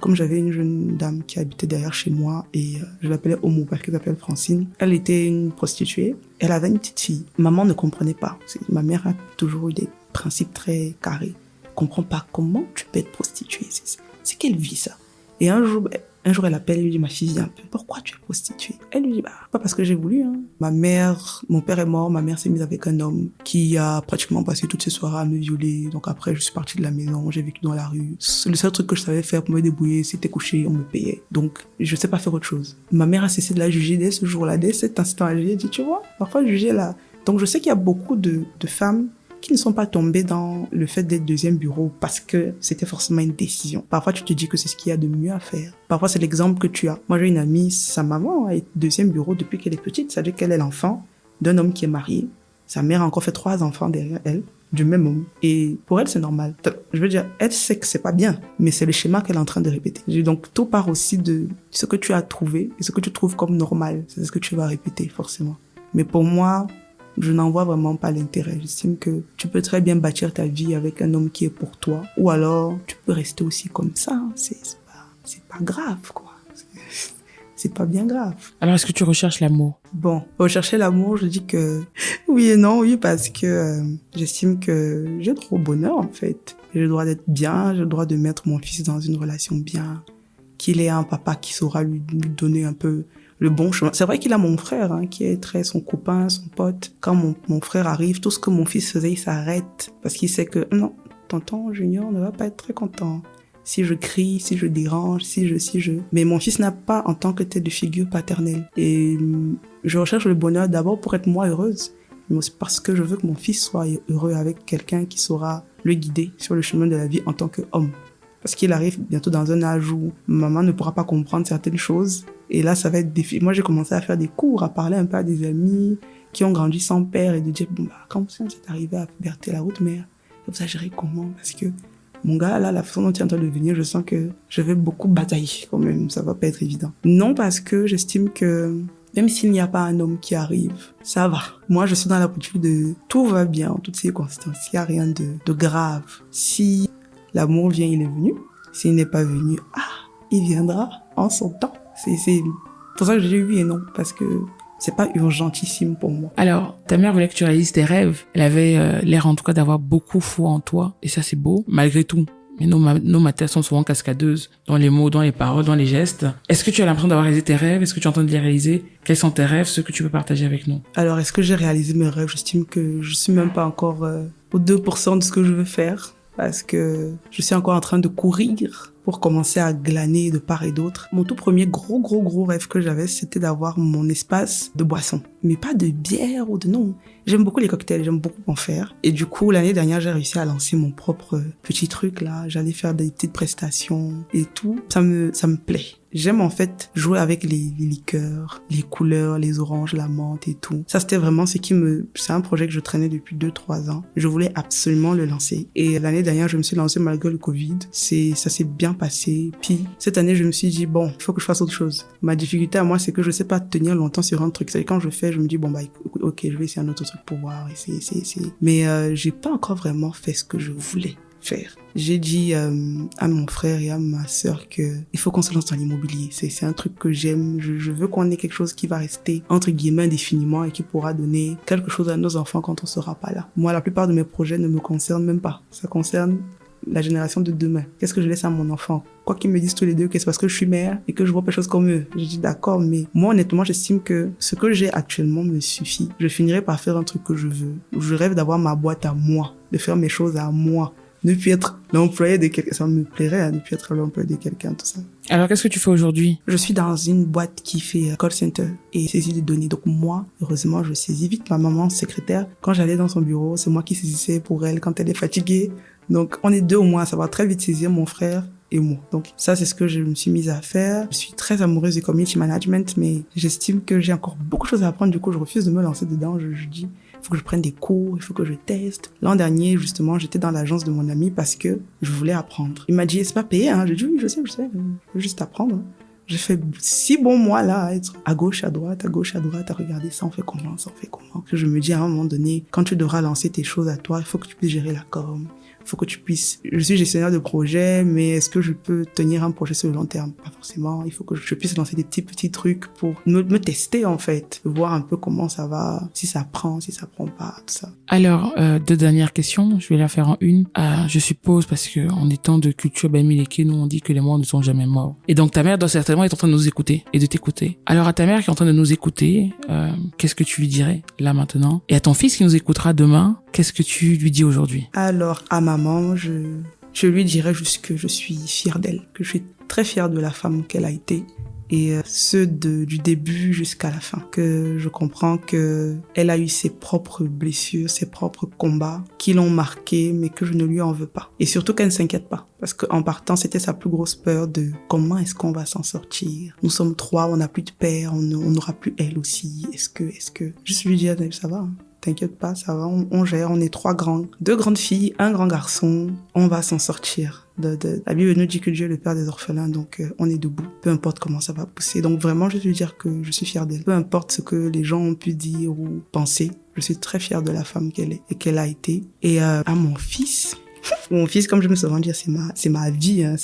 comme j'avais une jeune dame qui habitait derrière chez moi et je l'appelais Homo parce qu'elle s'appelle Francine, elle était une prostituée, elle avait une petite fille. Maman ne comprenait pas. Ma mère a toujours eu des principes très carrés. Elle comprend pas comment tu peux être prostituée. C'est quelle vie ça? Et un jour, elle appelle, elle lui dit, ma fille, viens un peu. Pourquoi tu es prostituée? Elle lui dit, pas parce que j'ai voulu, hein. Mon père est mort, ma mère s'est mise avec un homme qui a pratiquement passé toutes ses soirées à me violer. Donc après, je suis partie de la maison, j'ai vécu dans la rue. Le seul truc que je savais faire pour me débrouiller, c'était coucher, on me payait. Donc, je sais pas faire autre chose. Ma mère a cessé de la juger dès ce jour-là, dès cet instant-là. J'ai dit, tu vois, parfois juger là. Donc je sais qu'il y a beaucoup de femmes qui ne sont pas tombés dans le fait d'être deuxième bureau parce que c'était forcément une décision. Parfois, tu te dis que c'est ce qu'il y a de mieux à faire. Parfois, c'est l'exemple que tu as. Moi, j'ai une amie, sa maman est deuxième bureau depuis qu'elle est petite. Ça veut dire qu'elle est l'enfant d'un homme qui est marié. Sa mère a encore fait 3 enfants derrière elle, du même homme. Et pour elle, c'est normal. Je veux dire, elle sait que c'est pas bien, mais c'est le schéma qu'elle est en train de répéter. Donc, tout part aussi de ce que tu as trouvé et ce que tu trouves comme normal. C'est ce que tu vas répéter, forcément. Mais pour moi, je n'en vois vraiment pas l'intérêt. J'estime que tu peux très bien bâtir ta vie avec un homme qui est pour toi. Ou alors, tu peux rester aussi comme ça. C'est pas grave, quoi. C'est pas bien grave. Alors, est-ce que tu recherches l'amour? Bon, rechercher l'amour, je dis que oui et non. Oui, parce que j'estime que j'ai droit au bonheur, en fait. J'ai le droit d'être bien. J'ai le droit de mettre mon fils dans une relation bien. Qu'il ait un papa qui saura lui donner un peu le bon chemin. C'est vrai qu'il a mon frère, hein, qui est très son copain, son pote. Quand mon frère arrive, tout ce que mon fils faisait, il s'arrête. Parce qu'il sait que, non, tonton Junior ne va pas être très content. Si je crie, si je dérange, si je... Mais mon fils n'a pas en tant que tête de figure paternelle. Et je recherche le bonheur d'abord pour être moi heureuse, mais aussi parce que je veux que mon fils soit heureux avec quelqu'un qui saura le guider sur le chemin de la vie en tant qu'homme. Parce qu'il arrive bientôt dans un âge où maman ne pourra pas comprendre certaines choses. Et là, ça va être défi. Moi, j'ai commencé à faire des cours, à parler un peu à des amis qui ont grandi sans père et de dire, bon, bah, quand vous êtes arrivé à puberté, la route mère, vous avez géré comment? Parce que mon gars, là, la façon dont il est en train de venir, je sens que je vais beaucoup batailler quand même. Ça va pas être évident. Non, parce que j'estime que même s'il n'y a pas un homme qui arrive, ça va. Moi, je suis dans la posture de tout va bien en toutes circonstances. Il n'y a rien de grave. Si l'amour vient, il est venu. S'il n'est pas venu, il viendra en son temps. C'est pour ça que je dis oui et non, parce que c'est pas urgentissime pour moi. Alors, ta mère voulait que tu réalises tes rêves. Elle avait l'air en tout cas d'avoir beaucoup foi en toi. Et ça, c'est beau, malgré tout. Mais nos matères sont souvent cascadeuses dans les mots, dans les paroles, dans les gestes. Est-ce que tu as l'impression d'avoir réalisé tes rêves? Est-ce que tu es en train de les réaliser? Quels sont tes rêves, ceux que tu peux partager avec nous? Alors, est-ce que j'ai réalisé mes rêves? J'estime que je suis même pas encore au 2% de ce que je veux faire. Parce que je suis encore en train de courir pour commencer à glaner de part et d'autre. Mon tout premier gros rêve que j'avais, c'était d'avoir mon espace de boisson. Mais pas de bière ou de non. J'aime beaucoup les cocktails, j'aime beaucoup en faire. Et du coup, l'année dernière, j'ai réussi à lancer mon propre petit truc là. J'allais faire des petites prestations et tout. Ça me plaît. J'aime en fait jouer avec les liqueurs, les couleurs, les oranges, la menthe et tout. Ça, c'était vraiment c'est un projet que je traînais depuis 2-3 ans. Je voulais absolument le lancer. Et l'année dernière, je me suis lancée malgré le Covid. Ça s'est bien passé. Puis, cette année, je me suis dit, bon, il faut que je fasse autre chose. Ma difficulté à moi, c'est que je sais pas tenir longtemps sur un truc. C'est quand je fais, je me dis, bon, bah, ok, je vais essayer un autre truc pour voir, essayer. Mais, j'ai pas encore vraiment fait ce que je voulais faire. J'ai dit à mon frère et à ma sœur que il faut qu'on se lance dans l'immobilier. C'est un truc que j'aime. Je veux qu'on ait quelque chose qui va rester entre guillemets indéfiniment et qui pourra donner quelque chose à nos enfants quand on sera pas là. Moi, la plupart de mes projets ne me concernent même pas. Ça concerne la génération de demain. Qu'est-ce que je laisse à mon enfant? Quoi qu'ils me disent tous les deux que c'est parce que je suis mère et que je vois pas les choses comme eux. Je dis d'accord, mais moi honnêtement, j'estime que ce que j'ai actuellement me suffit. Je finirai par faire un truc que je veux. Je rêve d'avoir ma boîte à moi, de faire mes choses à moi. Ne plus être l'employé de quelqu'un, ça me plairait, ne plus être l'employé de quelqu'un, tout ça. Alors, qu'est-ce que tu fais aujourd'hui? Je suis dans une boîte qui fait call center et saisie de données. Donc moi, heureusement, je saisis vite. Ma maman, secrétaire, quand j'allais dans son bureau, c'est moi qui saisissais pour elle quand elle est fatiguée. Donc on est deux au moins, ça va très vite saisir mon frère et moi. Donc ça, c'est ce que je me suis mise à faire. Je suis très amoureuse du community management, mais j'estime que j'ai encore beaucoup de choses à apprendre. Du coup, je refuse de me lancer dedans. Je dis, il faut que je prenne des cours, il faut que je teste. L'an dernier, justement, j'étais dans l'agence de mon ami parce que je voulais apprendre. Il m'a dit, c'est pas payé, hein. J'ai dit, oui, je sais, je veux juste apprendre. Hein. J'ai fait 6 bons mois là, à être à gauche, à droite, à regarder ça, on fait comment. Que je me dis à un moment donné, quand tu devras lancer tes choses à toi, il faut que tu puisses gérer la com. Faut que tu puisses... Je suis gestionnaire de projet, mais est-ce que je peux tenir un projet sur le long terme? Pas forcément. Il faut que je puisse lancer des petits trucs pour me tester, en fait. Voir un peu comment ça va, si ça prend, si ça prend pas, tout ça. Alors, 2 dernières questions. Je vais la faire en une. Je suppose, parce que en étant de culture bamileke, nous, on dit que les morts ne sont jamais morts. Et donc, ta mère doit certainement être en train de nous écouter et de t'écouter. Alors, à ta mère qui est en train de nous écouter, qu'est-ce que tu lui dirais, là, maintenant? Et à ton fils qui nous écoutera demain, qu'est-ce que tu lui dis aujourd'hui? Alors, à maman, je lui dirais juste que je suis fière d'elle, que je suis très fière de la femme qu'elle a été, et du début jusqu'à la fin, que je comprends que elle a eu ses propres blessures, ses propres combats qui l'ont marquée, mais que je ne lui en veux pas. Et surtout qu'elle ne s'inquiète pas, parce qu'en partant, c'était sa plus grosse peur de comment est-ce qu'on va s'en sortir. Nous sommes 3, on n'a plus de père, on n'aura plus elle aussi. Est-ce que... Juste lui dire, ça va, hein. T'inquiète pas, ça va, on gère, on est 3 grands. 2 grandes filles, 1 grand garçon, on va s'en sortir. La Bible nous dit que Dieu est le père des orphelins, donc on est debout, peu importe comment ça va pousser. Donc vraiment, je veux dire que je suis fière d'elle. Peu importe ce que les gens ont pu dire ou penser, je suis très fière de la femme qu'elle est et qu'elle a été. Et à mon fils... Mon fils, comme je me souvent dire, c'est ma vie, hein,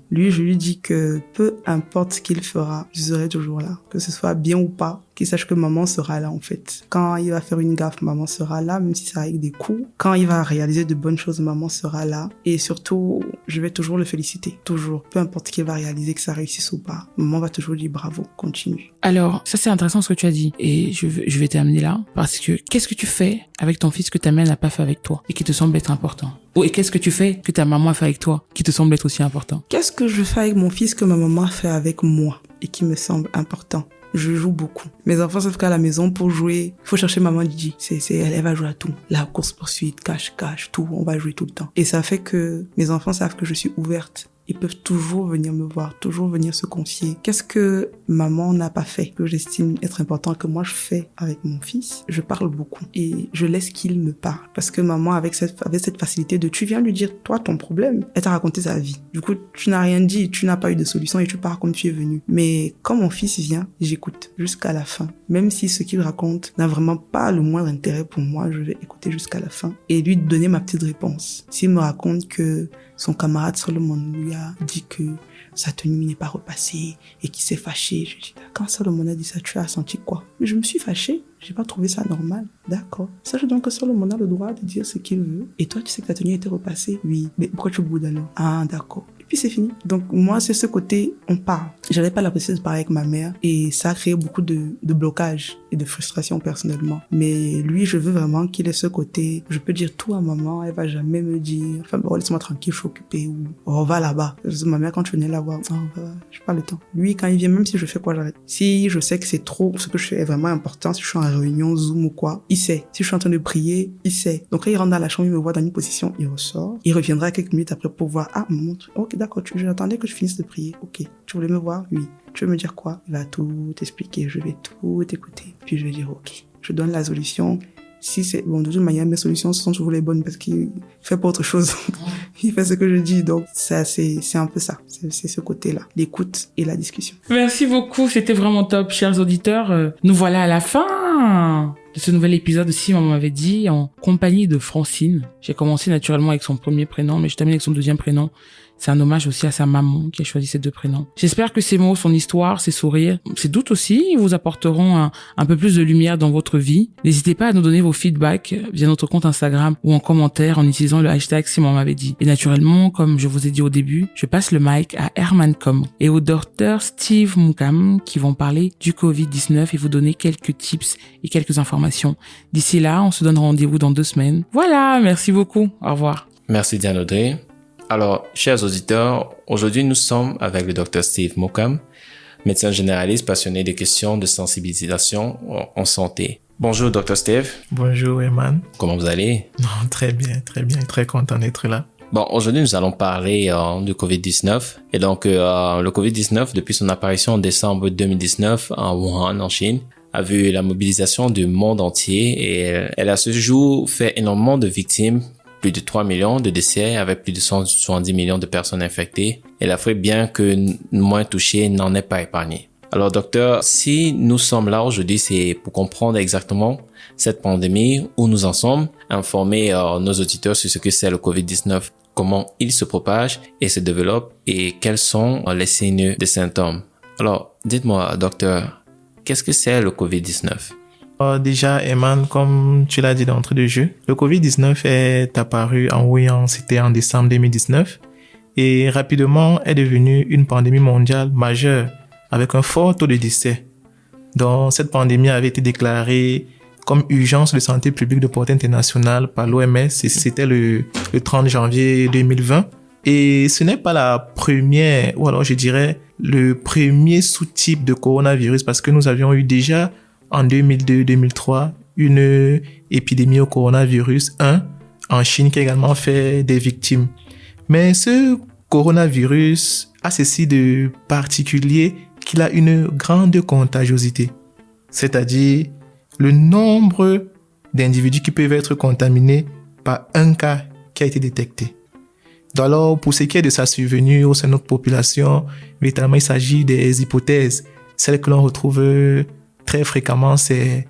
Lui, je lui dis que peu importe ce qu'il fera, je serai toujours là. Que ce soit bien ou pas, qu'il sache que maman sera là en fait. Quand il va faire une gaffe, maman sera là, même si c'est avec des coups. Quand il va réaliser de bonnes choses, maman sera là. Et surtout, je vais toujours le féliciter, toujours. Peu importe qu'il va réaliser, que ça réussisse ou pas. Maman va toujours dire bravo, continue. Alors, ça c'est intéressant ce que tu as dit. Et je vais terminer là. Parce que qu'est-ce que tu fais avec ton fils que ta mère n'a pas fait avec toi et qui te semble être important? Et qu'est-ce que tu fais que ta maman a fait avec toi qui te semble être aussi important? Qu'est-ce que je fais avec mon fils que ma maman a fait avec moi et qui me semble important? Je joue beaucoup. Mes enfants savent qu'à la maison, pour jouer, faut chercher maman Didi. Elle va jouer à tout. La course-poursuite, cache-cache, tout. On va jouer tout le temps. Et ça fait que mes enfants savent que je suis ouverte. Ils peuvent toujours venir me voir, toujours venir se confier. Qu'est-ce que maman n'a pas fait, que j'estime être important, que moi je fais avec mon fils? Je parle beaucoup et je laisse qu'il me parle. Parce que maman, avec cette facilité de tu viens lui dire, toi, ton problème, elle t'a raconté sa vie. Du coup, tu n'as rien dit, tu n'as pas eu de solution et tu pars comme tu es venu. Mais quand mon fils vient, j'écoute jusqu'à la fin. Même si ce qu'il raconte n'a vraiment pas le moindre intérêt pour moi, je vais écouter jusqu'à la fin et lui donner ma petite réponse. S'il me raconte que son camarade Solomon lui a dit que sa tenue n'est pas repassée et qu'il s'est fâché. Je dis, quand Solomon a dit ça, tu as senti quoi? Mais je me suis fâchée. J'ai pas trouvé ça normal. D'accord. Sache donc que Solomon a le droit de dire ce qu'il veut. Et toi, tu sais que ta tenue a été repassée? Oui. Mais pourquoi tu boudes alors? Ah, d'accord. Puis c'est fini. Donc moi, c'est ce côté, on parle. J'avais pas la possibilité de parler avec ma mère et ça a créé beaucoup de blocages et de frustration personnellement. Mais lui, je veux vraiment qu'il ait ce côté, je peux dire tout à maman, elle va jamais me dire, enfin bon, laisse-moi tranquille, je suis occupée ou on va là-bas. Ma mère, quand je venais la voir, j'ai pas le temps. Lui, quand il vient, même si je fais quoi, j'arrête. Si je sais que c'est trop, ce que je fais est vraiment important, si je suis en réunion, Zoom ou quoi, il sait. Si je suis en train de prier, il sait. Donc quand il rentre dans la chambre, il me voit dans une position, il ressort. Il reviendra quelques minutes après pour voir, ah, maman, ok, d'accord, j'attendais que je finisse de prier. Ok, tu voulais me voir? Oui. Tu veux me dire quoi? Il va tout expliquer, je vais tout écouter. Puis je vais dire ok. Je donne la solution. Si c'est bon, de toute manière, mes solutions sont toujours les bonnes parce qu'il fait pas autre chose. Il fait ce que je dis. Donc ça, c'est un peu ça. C'est ce côté-là, l'écoute et la discussion. Merci beaucoup, c'était vraiment top, chers auditeurs. Nous voilà à la fin de ce nouvel épisode de Si Maman m'avait dit, en compagnie de Francine. J'ai commencé naturellement avec son premier prénom, mais je termine avec son deuxième prénom. C'est un hommage aussi à sa maman qui a choisi ces deux prénoms. J'espère que ces mots, son histoire, ses sourires, ses doutes aussi vous apporteront un peu plus de lumière dans votre vie. N'hésitez pas à nous donner vos feedbacks via notre compte Instagram ou en commentaire en utilisant le hashtag Si Maman m'avait dit. Et naturellement, comme je vous ai dit au début, je passe le mic à Herman Com et au docteur Steve Moukam qui vont parler du Covid-19 et vous donner quelques tips et quelques informations. D'ici là, on se donne rendez-vous dans 2 semaines. Voilà, merci beaucoup. Au revoir. Merci Diane-Audrey. Alors, chers auditeurs, aujourd'hui nous sommes avec le Dr Steve Moukam, médecin généraliste passionné des questions de sensibilisation en santé. Bonjour Dr Steve. Bonjour Herman. Comment vous allez? Non, très bien, très content d'être là. Bon, aujourd'hui nous allons parler du Covid-19. Et donc, le Covid-19, depuis son apparition en décembre 2019 en Wuhan, en Chine, a vu la mobilisation du monde entier et elle a ce jour fait énormément de victimes. Plus de 3 millions de décès avec plus de 170 millions de personnes infectées. Et l'Afrique, bien que moins touchée, n'en est pas épargnée. Alors, docteur, si nous sommes là aujourd'hui, c'est pour comprendre exactement cette pandémie, où nous en sommes, informer nos auditeurs sur ce que c'est le Covid-19, comment il se propage et se développe et quels sont les signes des symptômes. Alors, dites-moi, docteur, qu'est-ce que c'est le Covid-19? Déjà, Eman, comme tu l'as dit d'entrée de jeu, le Covid-19 est apparu en Wuhan, c'était en décembre 2019, et rapidement est devenu une pandémie mondiale majeure avec un fort taux de décès. Donc, cette pandémie avait été déclarée comme urgence de santé publique de portée internationale par l'OMS, et c'était le 30 janvier 2020. Et ce n'est pas la première, ou alors je dirais le premier sous-type de coronavirus, parce que nous avions eu déjà en 2002-2003, une épidémie au coronavirus 1 en Chine qui a également fait des victimes. Mais ce coronavirus a ceci de particulier qu'il a une grande contagiosité. C'est-à-dire le nombre d'individus qui peuvent être contaminés par un cas qui a été détecté. Donc alors, pour ce qui est de sa survenue au sein de notre population, véritablement il s'agit des hypothèses. Celles que l'on retrouve très fréquemment, c'est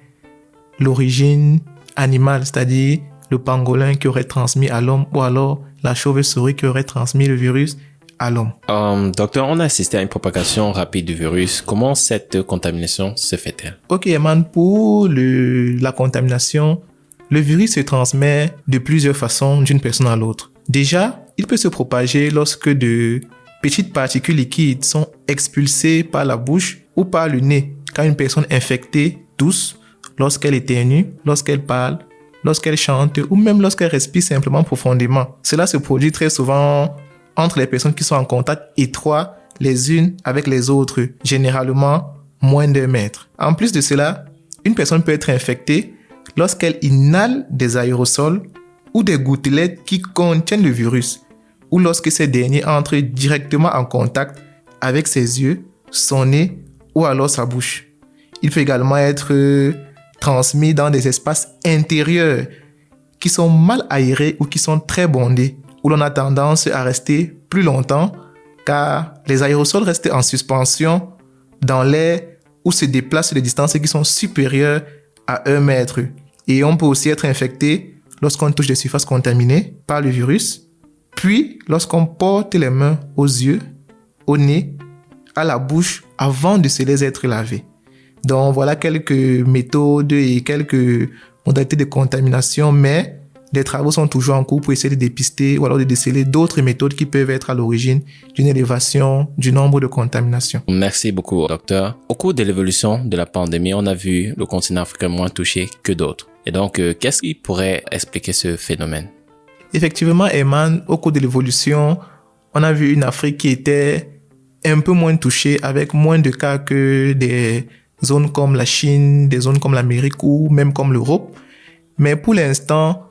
l'origine animale, c'est-à-dire le pangolin qui aurait transmis à l'homme ou alors la chauve-souris qui aurait transmis le virus à l'homme. Docteur, on a assisté à une propagation rapide du virus. Comment cette contamination se fait-elle? Ok, Eman, pour la contamination, le virus se transmet de plusieurs façons d'une personne à l'autre. Déjà, il peut se propager lorsque de petites particules liquides sont expulsées par la bouche ou par le nez quand une personne infectée tousse, lorsqu'elle éternue, lorsqu'elle parle, lorsqu'elle chante ou même lorsqu'elle respire simplement profondément. Cela se produit très souvent entre les personnes qui sont en contact étroit les unes avec les autres, généralement moins d'1 mètre. En plus de cela, une personne peut être infectée lorsqu'elle inhale des aérosols ou des gouttelettes qui contiennent le virus, ou lorsque ces derniers entrent directement en contact avec ses yeux, son nez ou alors sa bouche. Il peut également être transmis dans des espaces intérieurs qui sont mal aérés ou qui sont très bondés, où l'on a tendance à rester plus longtemps car les aérosols restent en suspension dans l'air ou se déplacent sur des distances qui sont supérieures à 1 mètre. Et on peut aussi être infecté lorsqu'on touche des surfaces contaminées par le virus, puis lorsqu'on porte les mains aux yeux, au nez, à la bouche avant de se les être lavés. Donc voilà quelques méthodes et quelques modalités de contamination, mais des travaux sont toujours en cours pour essayer de dépister ou alors de déceler d'autres méthodes qui peuvent être à l'origine d'une élévation du nombre de contaminations. Merci beaucoup, docteur. Au cours de l'évolution de la pandémie, on a vu le continent africain moins touché que d'autres. Et donc, qu'est-ce qui pourrait expliquer ce phénomène? Effectivement, Eman, au cours de l'évolution, on a vu une Afrique qui était un peu moins touchée, avec moins de cas que des zones comme la Chine, des zones comme l'Amérique ou même comme l'Europe. Mais pour l'instant,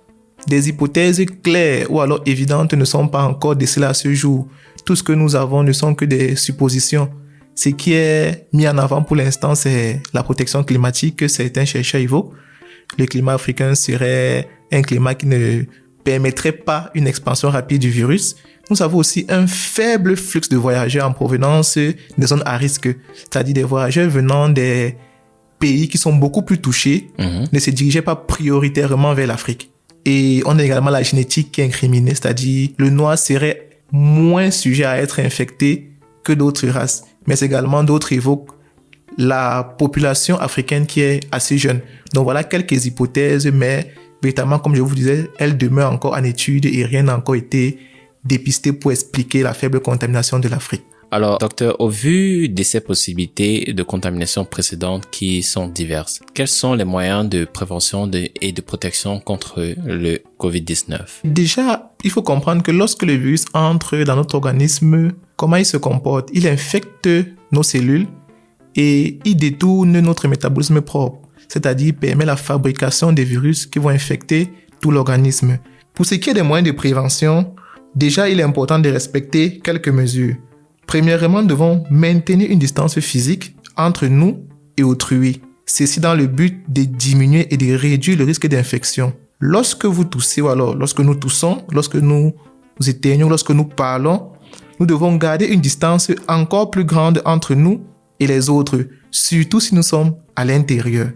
des hypothèses claires ou alors évidentes ne sont pas encore décelées à ce jour. Tout ce que nous avons ne sont que des suppositions. Ce qui est mis en avant pour l'instant, c'est la protection climatique que certains chercheurs évoquent. Le climat africain serait un climat qui ne permettrait pas une expansion rapide du virus. Nous avons aussi un faible flux de voyageurs en provenance des zones à risque, c'est-à-dire des voyageurs venant des pays qui sont beaucoup plus touchés, ne se dirigeaient pas prioritairement vers l'Afrique. Et on a également la génétique qui est incriminée, c'est-à-dire le noir serait moins sujet à être infecté que d'autres races. Mais également d'autres évoquent la population africaine qui est assez jeune. Donc voilà quelques hypothèses, mais véritablement, comme je vous disais, elles demeurent encore en étude et rien n'a encore été dépisté pour expliquer la faible contamination de l'Afrique. Alors, docteur, au vu de ces possibilités de contamination précédentes qui sont diverses, quels sont les moyens de prévention et de protection contre le COVID-19? Déjà, il faut comprendre que lorsque le virus entre dans notre organisme, comment il se comporte? Il infecte nos cellules et il détourne notre métabolisme propre, c'est-à-dire permet la fabrication des virus qui vont infecter tout l'organisme. Pour ce qui est des moyens de prévention, déjà, il est important de respecter quelques mesures. Premièrement, nous devons maintenir une distance physique entre nous et autrui. Ceci dans le but de diminuer et de réduire le risque d'infection. Lorsque vous toussez ou alors lorsque nous toussons, lorsque nous éternuons, lorsque nous parlons, nous devons garder une distance encore plus grande entre nous et les autres, surtout si nous sommes à l'intérieur.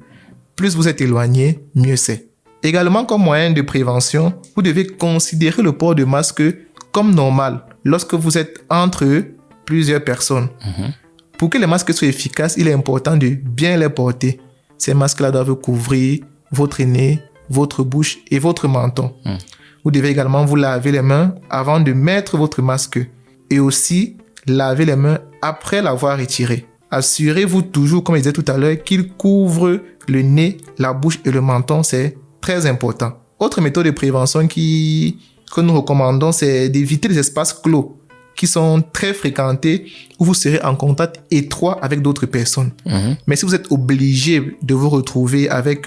Plus vous êtes éloigné, mieux c'est. Également, comme moyen de prévention, vous devez considérer le port de masque comme normal lorsque vous êtes entre plusieurs personnes. Pour que les masques soient efficaces, il est important de bien les porter. Ces masques-là doivent couvrir votre nez, votre bouche et votre menton. Vous devez également vous laver les mains avant de mettre votre masque et aussi laver les mains après l'avoir retiré. Assurez-vous toujours, comme je disais tout à l'heure, qu'il couvre le nez, la bouche et le menton. C'est très important. Autre méthode de prévention que nous recommandons, c'est d'éviter les espaces clos qui sont très fréquentés où vous serez en contact étroit avec d'autres personnes. Mais si vous êtes obligé de vous retrouver avec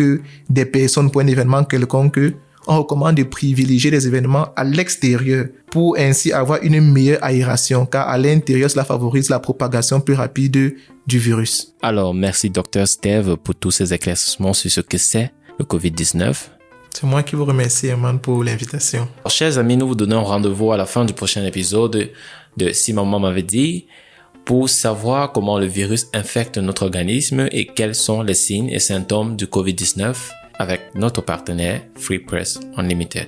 des personnes pour un événement quelconque, on recommande de privilégier les événements à l'extérieur pour ainsi avoir une meilleure aération, car à l'intérieur, cela favorise la propagation plus rapide du virus. Alors, merci Dr Steve pour tous ces éclaircissements sur ce que c'est le COVID-19. C'est moi qui vous remercie, Eman, pour l'invitation. Chers amis, nous vous donnons rendez-vous à la fin du prochain épisode de Si Maman m'avait dit pour savoir comment le virus infecte notre organisme et quels sont les signes et symptômes du COVID-19 avec notre partenaire Free Press Unlimited.